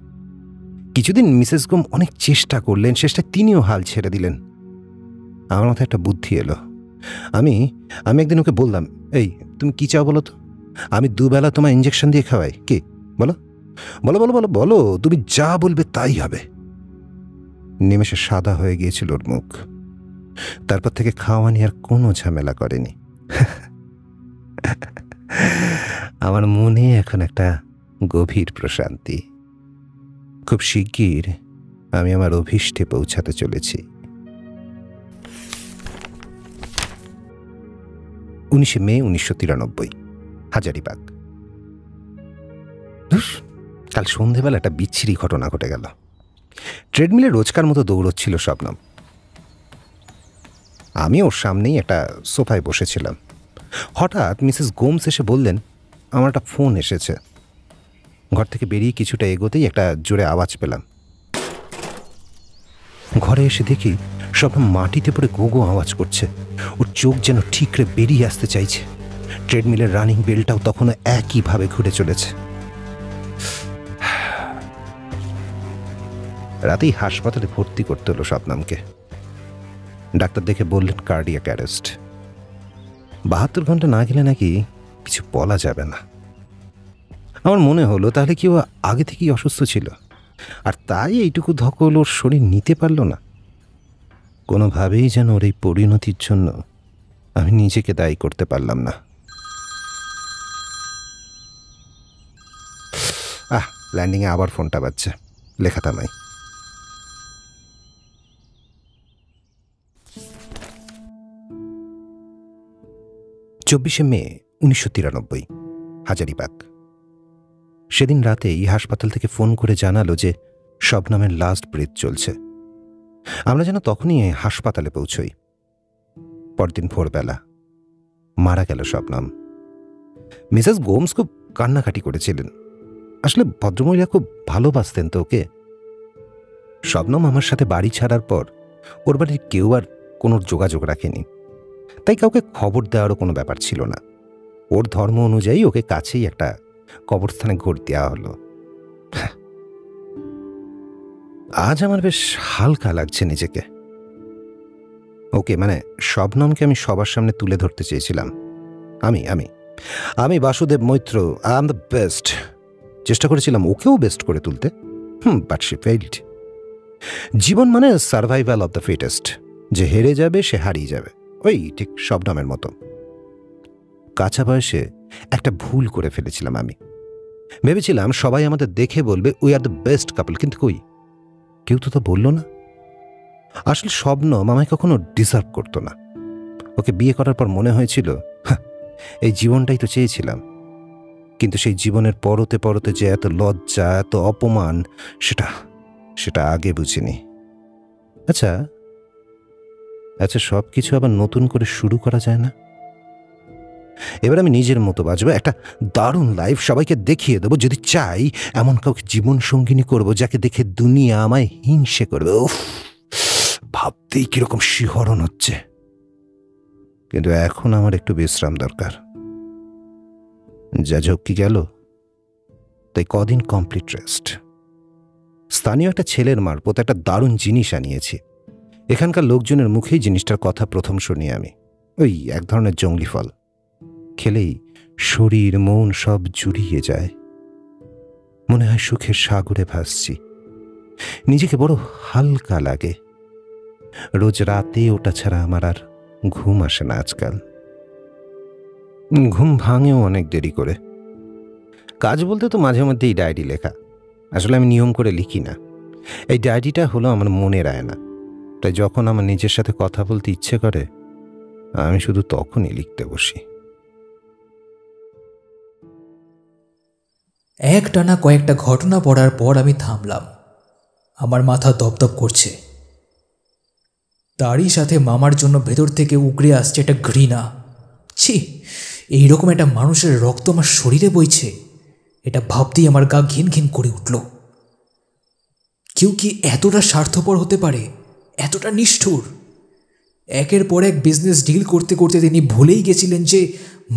কিছুদিন মিসেস গোম অনেক চেষ্টা করলেন, শেষটায় তিনিও হাল ছেড়ে দিলেন। আমার মাথায় একটা বুদ্ধি এলো। আমি একদিন ওকে বললাম, এই তুমি কি চাও বলো তো? আমি 2 বেলা তোমার ইঞ্জেকশন দিয়ে খাওয়াই, কি বলো? বলো বলো বলো বলো, তুমি যা বলবে তাই হবে। নিমেষে সাদা হয়ে গিয়েছিল ওর মুখ। তারপর থেকে খাওয়া নিয়ে আর কোনো ঝামেলা করেনি। আমার মনে এখন একটা গভীর প্রশান্তি। খুব শিগগির আমি আমার অভীষ্টে পৌঁছাতে চলেছি। 19 মে 1993, হাজারিবাগ। কাল সন্ধেবেলা একটা বিচ্ছিরি ঘটনা ঘটে গেল। ট্রেডমিলে রোজকার মতো দৌড়চ্ছিল শবনম। আমি ওর সামনেই একটা সোফায় বসেছিলাম। হঠাৎ মিসেস গোমস এসে বললেন, আমার একটা ফোন এসেছে। ঘর থেকে বেরিয়ে কিছুটা এগোতেই একটা জোরে আওয়াজ পেলাম। ঘরে এসে দেখি শবনম মাটিতে পড়ে গো গো আওয়াজ করছে। ওর চোখ যেন ঠিকরে বেরিয়ে আসতে চাইছে। ট্রেডমিলের রানিং বেলটাও তখনও একইভাবে ঘুরে চলেছে। রাতেই হাসপাতালে ভর্তি করতে হলো শবনমকে। ডাক্তার দেখে বললেন কার্ডিয়াক অ্যারেস্ট। 72 ঘন্টা না গেলে নাকি কিছু বলা যাবে না। আমার মনে হলো তাহলে কি ও আগে থেকেই অসুস্থ ছিল, আর তাই এইটুকু ধকল ওর শরীর নিতে পারল না। কোনোভাবেই যেন ওর এই পরিণতির জন্য আমি নিজেকে দায়ী করতে পারলাম না। ল্যান্ডিংয়ে আবার ফোনটা বাজছে, লেখা থামাই। মে 1993, হাজারিবাগ। সেদিন রাতেই হাসপাতাল থেকে ফোন করে জানালো যে শবনমের লাস্ট ব্রেথ চলছে। আমরা যেন তখনই হাসপাতালে পৌঁছই। পরদিন ভোরবেলা মারা গেল শবনম। মিসেস গোমস খুব কান্নাকাটি করেছিলেন। আসলে ভদ্রমহিলা খুব ভালোবাসতেন তো ওকে। শবনম আমার সাথে বাড়ি ছাড়ার পর ওর বাড়ির কেউ আর কোনো যোগাযোগ রাখেনি, তাই কাউকে খবর দেওয়ারও কোনো ব্যাপার ছিল না। ওর ধর্ম অনুযায়ী ওকে কাছেই একটা কবরস্থানে ঘর দেওয়া হলো। আজ আমার বেশ হালকা লাগছে নিজেকে। ওকে মানে শবনমকে আমি সবার সামনে তুলে ধরতে চেয়েছিলাম। আমি আমি আমি Basudev Maitra, I am the best. চেষ্টা করেছিলাম ওকেও বেস্ট করে তুলতে, বাট শি ফেইলড। জীবন মানে সার্ভাইভাল অফ দ্য ফিটেস্ট, যে হেরে যাবে সে হারিয়ে যাবে, ওই ঠিক শবনমের মতো। কাঁচা বয়সে একটা ভুল করে ফেলেছিলাম আমি। ভেবেছিলাম সবাই আমাদের দেখে বলবে উই আর দ্য বেস্ট কাপল, কিন্তু কই, কেউ তো বলল না। আসলে শবনম আমায় কখনো ডিজার্ভ করতো না। ওকে বিয়ে করার পর মনে হয়েছিল এই জীবনটাই তো চেয়েছিলাম, কিন্তু সেই জীবনের পরতে পরতে যে এত লজ্জা, এত অপমান, সেটা আগে বুঝিনি। আচ্ছা সব কিছু আবার নতুন করে শুরু করা যায় না? এবার আমি নিজের মতো বাঁচবো, একটা দারুণ লাইফ সবাইকে দেখিয়ে দেবো। যদি চাই এমন কাউকে জীবন সঙ্গিনী করবো যাকে দেখে দুনিয়া আমায় হিংসে করবে। উফ, ভাবতেই কিরকম শিহরণ হচ্ছে। কিন্তু এখন আমার একটু বিশ্রাম দরকার। যা ঝক্কি গেল, তাই কদিন কমপ্লিট রেস্ট। স্থানীয় একটা ছেলের মারফত একটা দারুণ জিনিস আনিয়েছি। এখানকার লোকজনের মুখেই জিনিসটার কথা প্রথম শুনি আমি। ওই এক ধরনের জঙ্গলি ফল, খেলেই শরীর মন সব জুড়িয়ে যায়। মনে হয় সুখের সাগরে ভাসছি। নিজেকে বড় হালকা লাগে। রোজ রাতে ওটা ছাড়া আমার আর ঘুম আসে না আজকাল। ঘুম ভাঙেও অনেক দেরি করে। কাজ বলতে তো মাঝে মধ্যেই ডায়েরি লেখা। আসলে আমি নিয়ম করে লিখি না। এই ডায়েরিটা হলো আমার মনের আয়না। তাই যখন আমার নিজের সাথে কথা বলতে ইচ্ছে করে আমি শুধু তখনই লিখতে বসি। একটানা কয়েকটা ঘটনা পড়ার পর আমি থামলাম। আমার মাথা দপদপ করছে। তারই সাথে মামার জন্য ভেতর থেকে উগড়ে আসছে একটা ঘৃণা। ছি, এইরকম একটা মানুষের রক্ত আমার শরীরে বইছে, এটা ভাবতেই আমার গা ঘিন ঘিন করে উঠল। কেউ কি এতটা স্বার্থপর হতে পারে, এতটা নিষ্ঠুর? একের পর এক বিজনেস ডিল করতে করতে তিনি ভুলেই গেছিলেন যে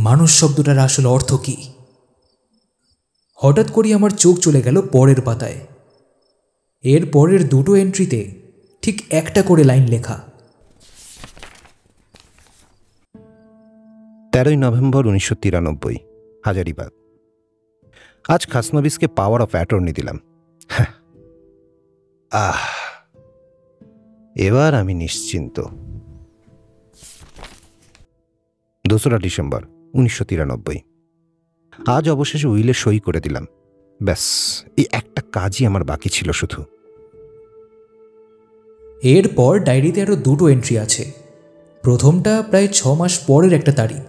মানুষ শব্দটার আসলে অর্থ কী। হঠাৎ করে আমার চোখ চলে গেল পরের পাতায়। এর পরের দুটো এন্ট্রিতে ঠিক একটা করে লাইন লেখা। 13 নভেম্বর 1993, হাজারিবাগ। আজ খাসনবিসকে পাওয়ার অফ অ্যাটর্নি দিলাম। এবার আমি নিশ্চিন্ত। 2 ডিসেম্বর 1993, আজ অবশেষে উইলে সই করে দিলাম। ব্যাস, এই একটা কাজই আমার বাকি ছিল শুধু। এরপর ডায়েরিতে আরও দুটো এন্ট্রি আছে। প্রথমটা প্রায় 6 মাস পরের একটা তারিখ,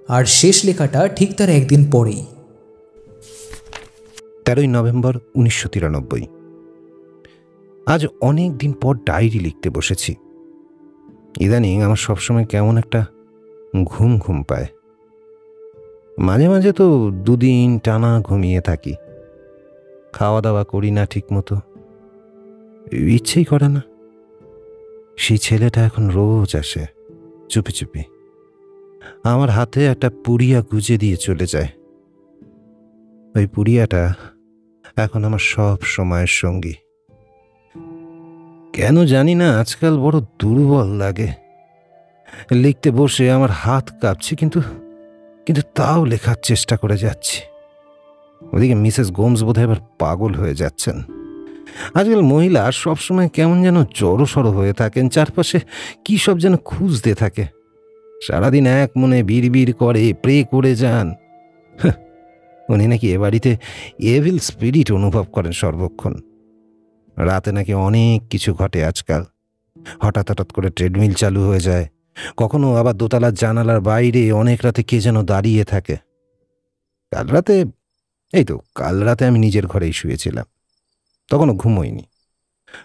আর শেষ লেখাটা ঠিক তার একদিন পরেই। 13 নভেম্বর 1993, আজ অনেক দিন পর ডায়েরি লিখতে বসেছি। ইদানিং আমার সবসময় কেমন একটা ঘুম ঘুম পায়। মাঝে মাঝে তো 2 দিন টানা ঘুমিয়ে থাকি। খাওয়া দাওয়া করি না ঠিক মতো, ইচ্ছেই করে না। সেই ছেলেটা এখন রোজ আসে চুপি চুপি, আমার হাতে একটা পুড়িয়া গুজে দিয়ে চলে যায়। ওই পুড়িয়াটা এখন আমার সব সময়ের সঙ্গী। কেন জানি না আজকাল বড় দুর্বল লাগে। লিখতে বসে আমার হাত কাঁপছে, কিন্তু কিন্তু তাও লেখার চেষ্টা করে যাচ্ছি। ওদিকে মিসেস গোমস বোধহয় এবার পাগল হয়ে যাচ্ছেন। আজকাল মহিলা সবসময় কেমন যেন জড়সড় হয়ে থাকেন, চারপাশে কি সব যেন খুঁজতে থাকে। সারাদিন এক মনে বিড়বিড় করে, প্রে করে যান। উনি নাকি এ বাড়িতে এভিল স্পিরিট অনুভব করেন সর্বক্ষণ। রাতে নাকি অনেক কিছু ঘটে আজকাল। হঠাৎ হঠাৎ করে ট্রেডমিল চালু হয়ে যায়, কখনো আবার দোতলার জানালার বাইরে অনেক রাতে কে যেন দাঁড়িয়ে থাকে। কাল রাতে আমি নিজের ঘরেই শুয়েছিলাম, তখনও ঘুমোইনি।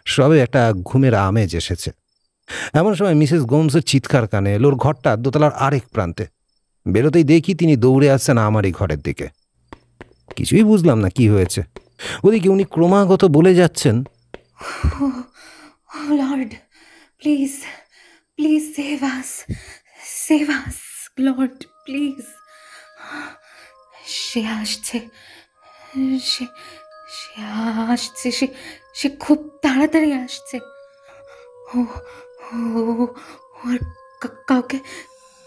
সবে একটা ঘুমের আমেজ এসেছে। এমন সময় মিসেস গোমসের চিৎকার কানে এলো। ওর ঘরটা দোতলার আরেক প্রান্তে। বেরোতেই দেখি তিনি দৌড়ে আসছেন আমারই ঘরের দিকে। কিছুই বুঝলাম না কি হয়েছে। ওদিকে উনি ক্রমাগত বলে যাচ্ছেন, lord, please please save us lord, please. সে আসছে, সে আসছে, সে খুব তাড়াতাড়ি আসছে। আর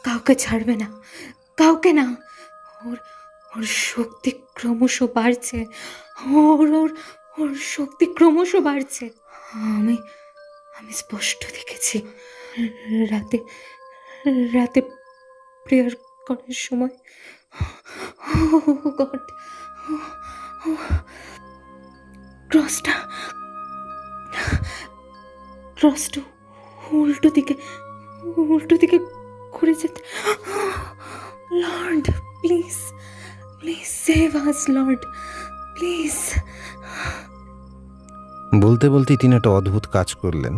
কাউকে ছাড়বে না, কাউকে না। ওর শক্তি ক্রমশ বাড়ছে, ওর শক্তি ক্রমশ বাড়ছে। আমি স্পষ্ট দেখেছি রাতে প্রেয়ার করার সময়। গড, ক্রসটা উল্টো দিকে ঘুরে যেতে। Lord, please save us lord, please. বলতে বলতেই তিনি একটা অদ্ভুত কাজ করলেন।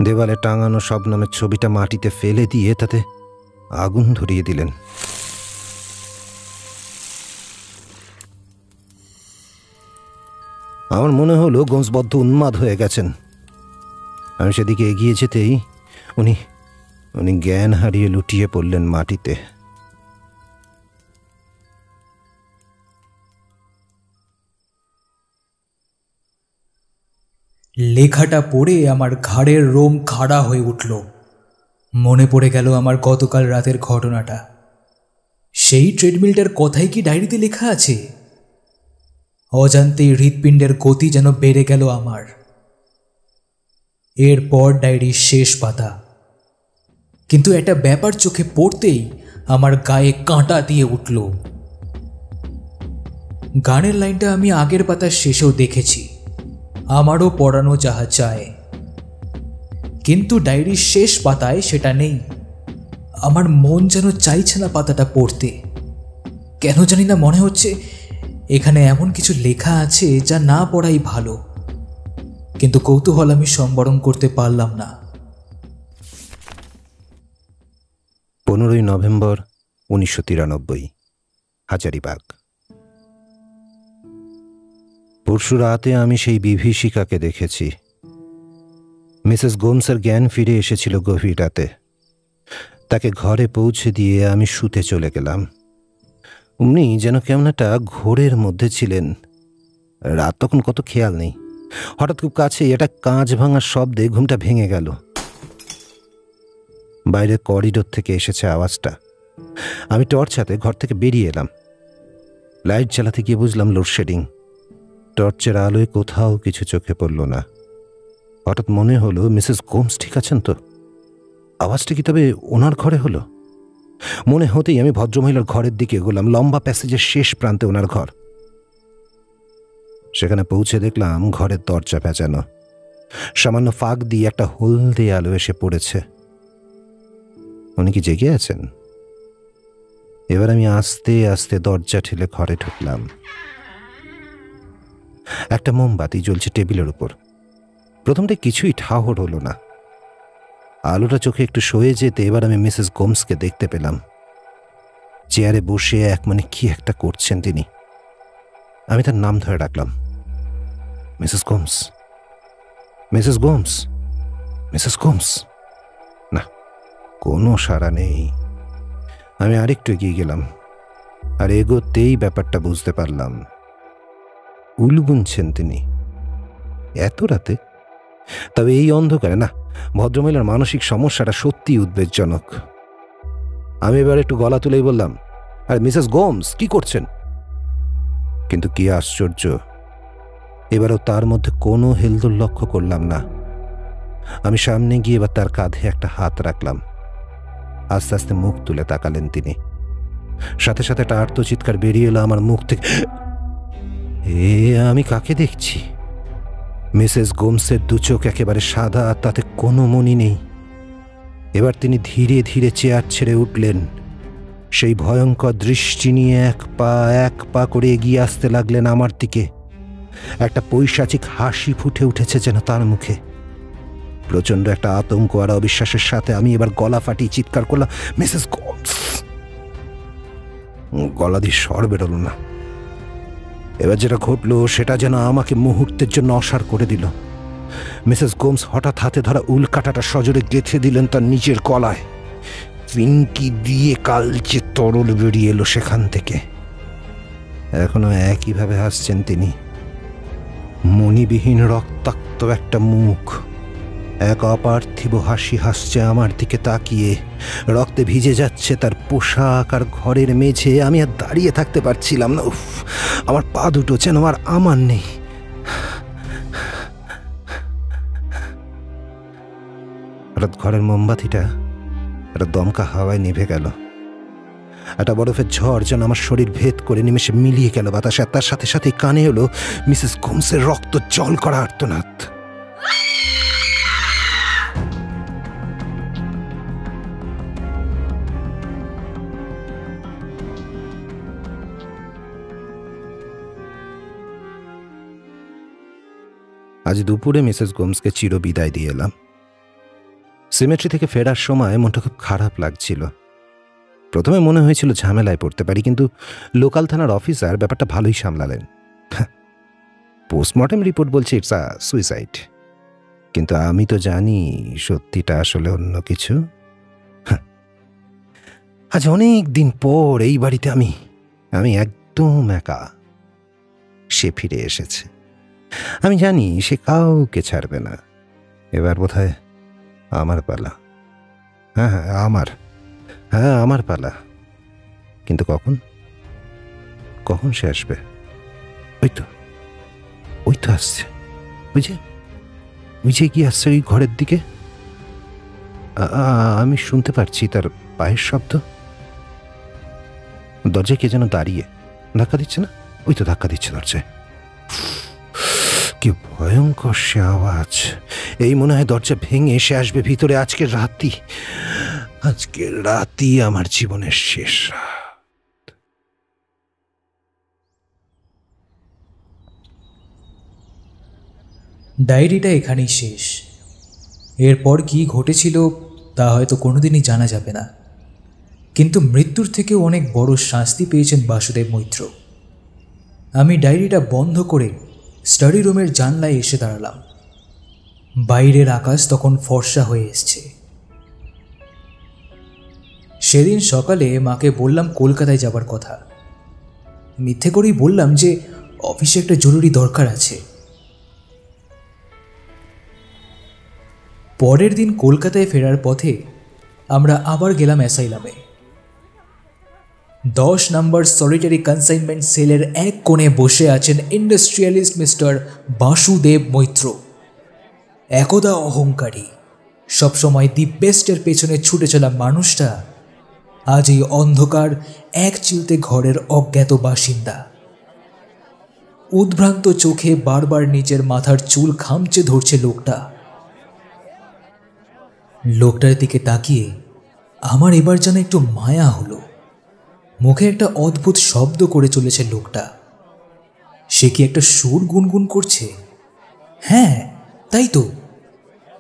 দেওয়ালে টাঙানো শবনমের ছবিটা মাটিতে ফেলে দিয়ে তাতে আগুন ধরিয়ে দিলেন। আমার মনে হলো গোমস বদ্ধ উন্মাদ হয়ে গেছেন। আমি সেদিকে এগিয়ে যেতেই উনি জ্ঞান হারিয়ে লুটিয়ে পড়লেন মাটিতে। লেখাটা পড়ে আমার ঘাড়ের রোম খাড়া হয়ে উঠল। মনে পড়ে গেল আমার গতকাল রাতের ঘটনাটা। সেই ট্রেডমিলটার কথাই কি ডায়েরিতে লেখা আছে? অজান্তেই হৃৎপিণ্ডের গতি যেন বেড়ে গেল আমার। এরপর ডায়েরির শেষ পাতা। কিন্তু একটা ব্যাপার চোখে পড়তেই আমার গায়ে কাঁটা দিয়ে উঠল। গানের লাইনটা আমি আগের পাতার শেষেও দেখেছি, আমারও পড়ানো যাহা চায়। কিন্তু ডায়েরির শেষ পাতায় সেটা নেই। আমার মন যেন চাইছে না পাতাটা পড়তে। কেন জানি না মনে হচ্ছে এখানে এমন কিছু লেখা আছে যা না পড়াই ভালো। কিন্তু কৌতূহল আমি সম্বরণ করতে পারলাম না। 15 নভেম্বর 1993, হাজারিবাগ। পরশু রাতে আমি সেই বিভীষিকাকে দেখেছি। মিসেস গোমসের জ্ঞান ফিরে এসেছিল গভীর রাতে। তাকে ঘরে পৌঁছে দিয়ে আমি শুতে চলে গেলাম। উনি যেন কেমন একটা ঘোরের মধ্যে ছিলেন। রাত তখন কত খেয়াল নেই। হঠাৎ খুব কাছে একটা কাঁচ ভাঙার শব্দে ঘুমটা ভেঙে গেল। বাইরের করিডোর থেকে এসেছে আওয়াজটা। আমি টর্চ হাতে ঘর থেকে বেরিয়ে এলাম। লাইট জ্বালাতে গিয়ে বুঝলাম লোডশেডিং। টর্চের আলোয় কোথাও কিছু চোখে পড়ল না। হঠাৎ মনে হলো মিসেস গোমস ঠিক আছেন তো? আওয়াজটা কি তবে ওনার ঘরে হলো? মনে হতেই আমি ভদ্রমহিলার ঘরের দিকে এগোলাম। লম্বা প্যাসেজের শেষ প্রান্তে ওনার ঘর। সেখানে পৌঁছে দেখলাম ঘরের দরজা পেঁচানো। সামান্য ফাঁক দিয়ে একটা হলদে আলো এসে পড়েছে। উনি কি জেগে আছেন? এবার আমি আস্তে আস্তে দরজা ঠেলে ঘরে ঢুকলাম। একটা মোমবাতি জ্বলছে টেবিলের উপর। প্রথমটা কিছুই ঠাহর হলো না। আলোটা চোখে একটু সয়ে যেতে এবার আমি মিসেস গোমসকে দেখতে পেলাম। চেয়ারে বসে এক মানে কি একটা করছেন তিনি। আমি তার নাম ধরে ডাকলাম, Mrs Gomes, Mrs Gomes, Mrs Gomes. না, কোনো সাড়া নেই। আমি আরেকটু এগিয়ে গেলাম, আর এগোতেই ব্যাপারটা বুঝতে পারলাম। উল বুনছেন তিনি এত রাতে। তবে এই অন্ধকারে না, ভদ্রমহিলার মানসিক সমস্যাটা সত্যিই উদ্বেগজনক। আমি এবার একটু গলা তুলেই বললাম, আর মিসেস গোমস কি করছেন? কিন্তু কি আশ্চর্য, এবারও তার মধ্যে কোনো হেলদোল লক্ষ্য করলাম না। আমি সামনে গিয়ে এবার তার কাঁধে একটা হাত রাখলাম। আস্তে আস্তে মুখ তুলে তাকালেন তিনি। সাথে সাথে একটা আর্তচিৎকার বেরিয়ে এলো আমার মুখ থেকে। আমি কাকে দেখছি? মিসেস গোমসের দু চোখ একেবারে সাদা, আর তাতে কোনো মনি নেই। এবার তিনি ধীরে ধীরে চেয়ার ছেড়ে উঠলেন। সেই ভয়ঙ্কর দৃষ্টি নিয়ে এক পা করে এগিয়ে আসতে লাগলেন আমার দিকে। একটা পৈশাচিক হাসি ফুটে উঠেছে যেন তার মুখে। প্রচণ্ড একটা আতঙ্ক আর অবিশ্বাসের সাথে আমি এবার গলা ফাটিয়ে চিৎকার করলাম, মিসেস গোমস! গলা দিয়ে স্বর বেরোল না। এবার যেটা ঘটলো সেটা যেন আমাকে মুহূর্তের জন্য অসাড় করে দিল। মিসেস গোমস হঠাৎ হাতে ধরা উল্কাটাটা সজোরে গেঁথে দিলেন তার নিচের গলায়। পিঙ্কি দিয়ে কালচে তরল বেরিয়ে এলো সেখান থেকে। এখনো একইভাবে হাসছেন তিনি। মণিবিহীন রক্তাক্ত একটা মুখ, এক অপার্থিব হাসি হাসছে আমার দিকে তাকিয়ে। রক্তে ভিজে যাচ্ছে তার পোশাক আর ঘরের মেঝে। আমি আর দাঁড়িয়ে থাকতে পারছিলাম না। উফ, আমার পা দুটো যেন আর আমার নেই। হঠাৎ ঘরের মোমবাতিটা একটা দমকা হাওয়ায় নিভে গেল। একটা বরফের ঝড় যেন আমার শরীর ভেদ করে নিমেষে মিলিয়ে গেল বাতাসে। তার সাথে সাথে কানে এলো মিসেস গোমসের রক্ত জল করা আর্তনাদ। আজ দুপুরে মিসেস গোমসকে চির বিদায় দিয়ে এলাম। সিমেট্রি থেকে ফেরার সময় মনটা খুব খারাপ লাগছিল। প্রথমে মনে হয়েছিল ঝামেলায় পড়তে পারি, কিন্তু লোকাল থানার অফিসার ব্যাপারটা ভালোই সামলালেন। পোস্টমর্টেম রিপোর্ট বলছে ইটস আ সুইসাইড, কিন্তু আমি তো জানি সত্যিটা আসলে অন্য কিছু। আজ অনেক দিন পর এই বাড়িতে আমি একদম একা। সে ফিরে এসেছে। আমি জানি সে কাউকে ছাড়বে না। এবার বোধহয় আমার পালা। হ্যাঁ, আমার পালা। কিন্তু কখন সে আসবে? ওই তো আসছে। ওই যে কি আসছে ওই ঘরের দিকে। আমি শুনতে পারছি তার পায়ের শব্দ। দরজায় কে যেন দাঁড়িয়ে ধাক্কা দিচ্ছে না? ওই তো ধাক্কা দিচ্ছে দরজায়। কি ভয়ঙ্কর সে আওয়াজ! এই মনে হয় দরজা ভেঙে এসে আসবে ভিতরে। আজকের রাতই আমার জীবনের শেষ রাত। ডায়েরিটা এখানেই শেষ। এরপর কি ঘটেছিল তা হয়তো কোনোদিনই জানা যাবে না, কিন্তু মৃত্যুর থেকেও অনেক বড় শাস্তি পেয়েছেন বাসুদেব মৈত্র। আমি ডায়েরিটা বন্ধ করে স্টাডি রুমের জানলায় এসে দাঁড়ালাম। বাইরের আকাশ তখন ফর্সা হয়ে এসছে। সেদিন সকালে মাকে বললাম কলকাতায় যাবার কথা। মিথ্যে করেই বললাম যে অফিসে একটা জরুরি দরকার আছে। পরের দিন কলকাতায় ফেরার পথে আমরা আবার গেলাম অ্যাসাইলামে। 10 নম্বর সলিটারি কনসাইনমেন্ট সেলের এক কোণে বসে আছেন ইন্ডাস্ট্রিয়ালিস্ট মিস্টার বাসুদেব মৈত্র। একদা অহংকারী, সবসময় দি বেস্টের পেছনে ছুটে চলা মানুষটা আজ এই অন্ধকার এক চিলতে ঘরের অজ্ঞাত বাসিন্দা। উদ্ভ্রান্ত চোখে বারবার নিজের মাথার চুল খামচে ধরছে লোকটার দিকে তাকিয়ে আমার এবার যেন একটু মায়া হলো। মুখে একটা অদ্ভুত শব্দ করে চলেছে লোকটা। সে কি একটা সুর গুনগুন করছে? হ্যাঁ, তাই তো,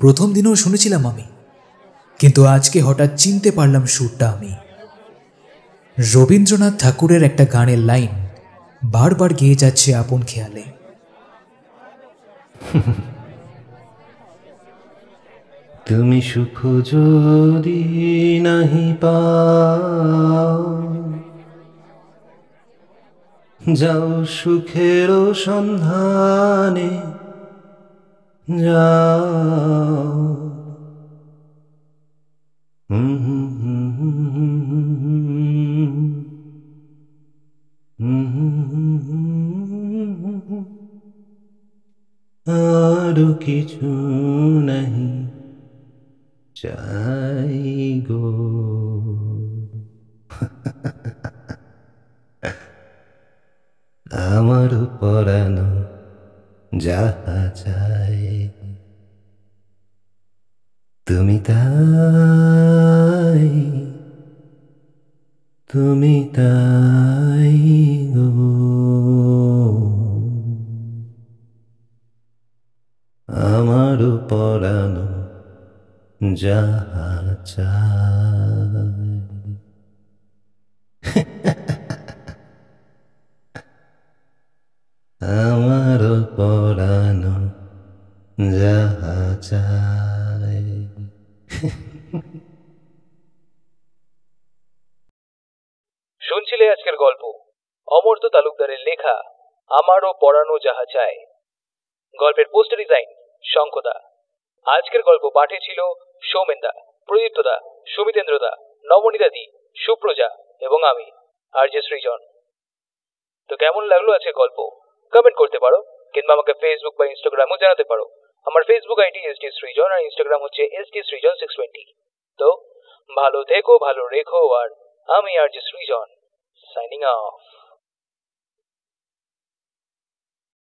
প্রথম দিনেও শুনেছিলাম আমি, কিন্তু আজকে হঠাৎ চিনতে পারলাম সুরটা আমি। রবীন্দ্রনাথ ঠাকুরের একটা গানের লাইন বারবার গেয়ে যাচ্ছে আপন খেয়ালে। তুমি সুখ যদি নাহি পাও, যাও সুখের সন্ধানে, যাও। আরো কিছু নাহি চাই গো। আমার পরানো যাহা চাই তুমি তাই, তুমি তাই গো। আমার পরানো যাহা চাই। আমার পরানো যাহা চাই। শুনছিলে আজকের গল্প অমর্ত্য তালুকদারের লেখা আমারও পড়ানো যাহা চায়। গল্পের পোস্টার ডিজাইন শঙ্খদা। আজকের গল্প পাঠে ছিল সৌমেনদা, প্রদীপ্তদা, সুমিতেন্দ্রদা, নবনীদাদি, সুপ্রজা এবং আমি আরজে সৃজন। তো কেমন লাগলো আজকের গল্প কমেন্ট করতে পারো, কিংবা আমাকে ফেসবুক বা ইনস্টাগ্রামও জানাতে পারো। আমার ফেসবুক আইডি এসটি সৃজন আর ইনস্টাগ্রাম হচ্ছে এসটি সৃজন 620। তো ভালো থেকো, ভালো রেখো, আর আমি আরজে সৃজন সাইনিং অফ।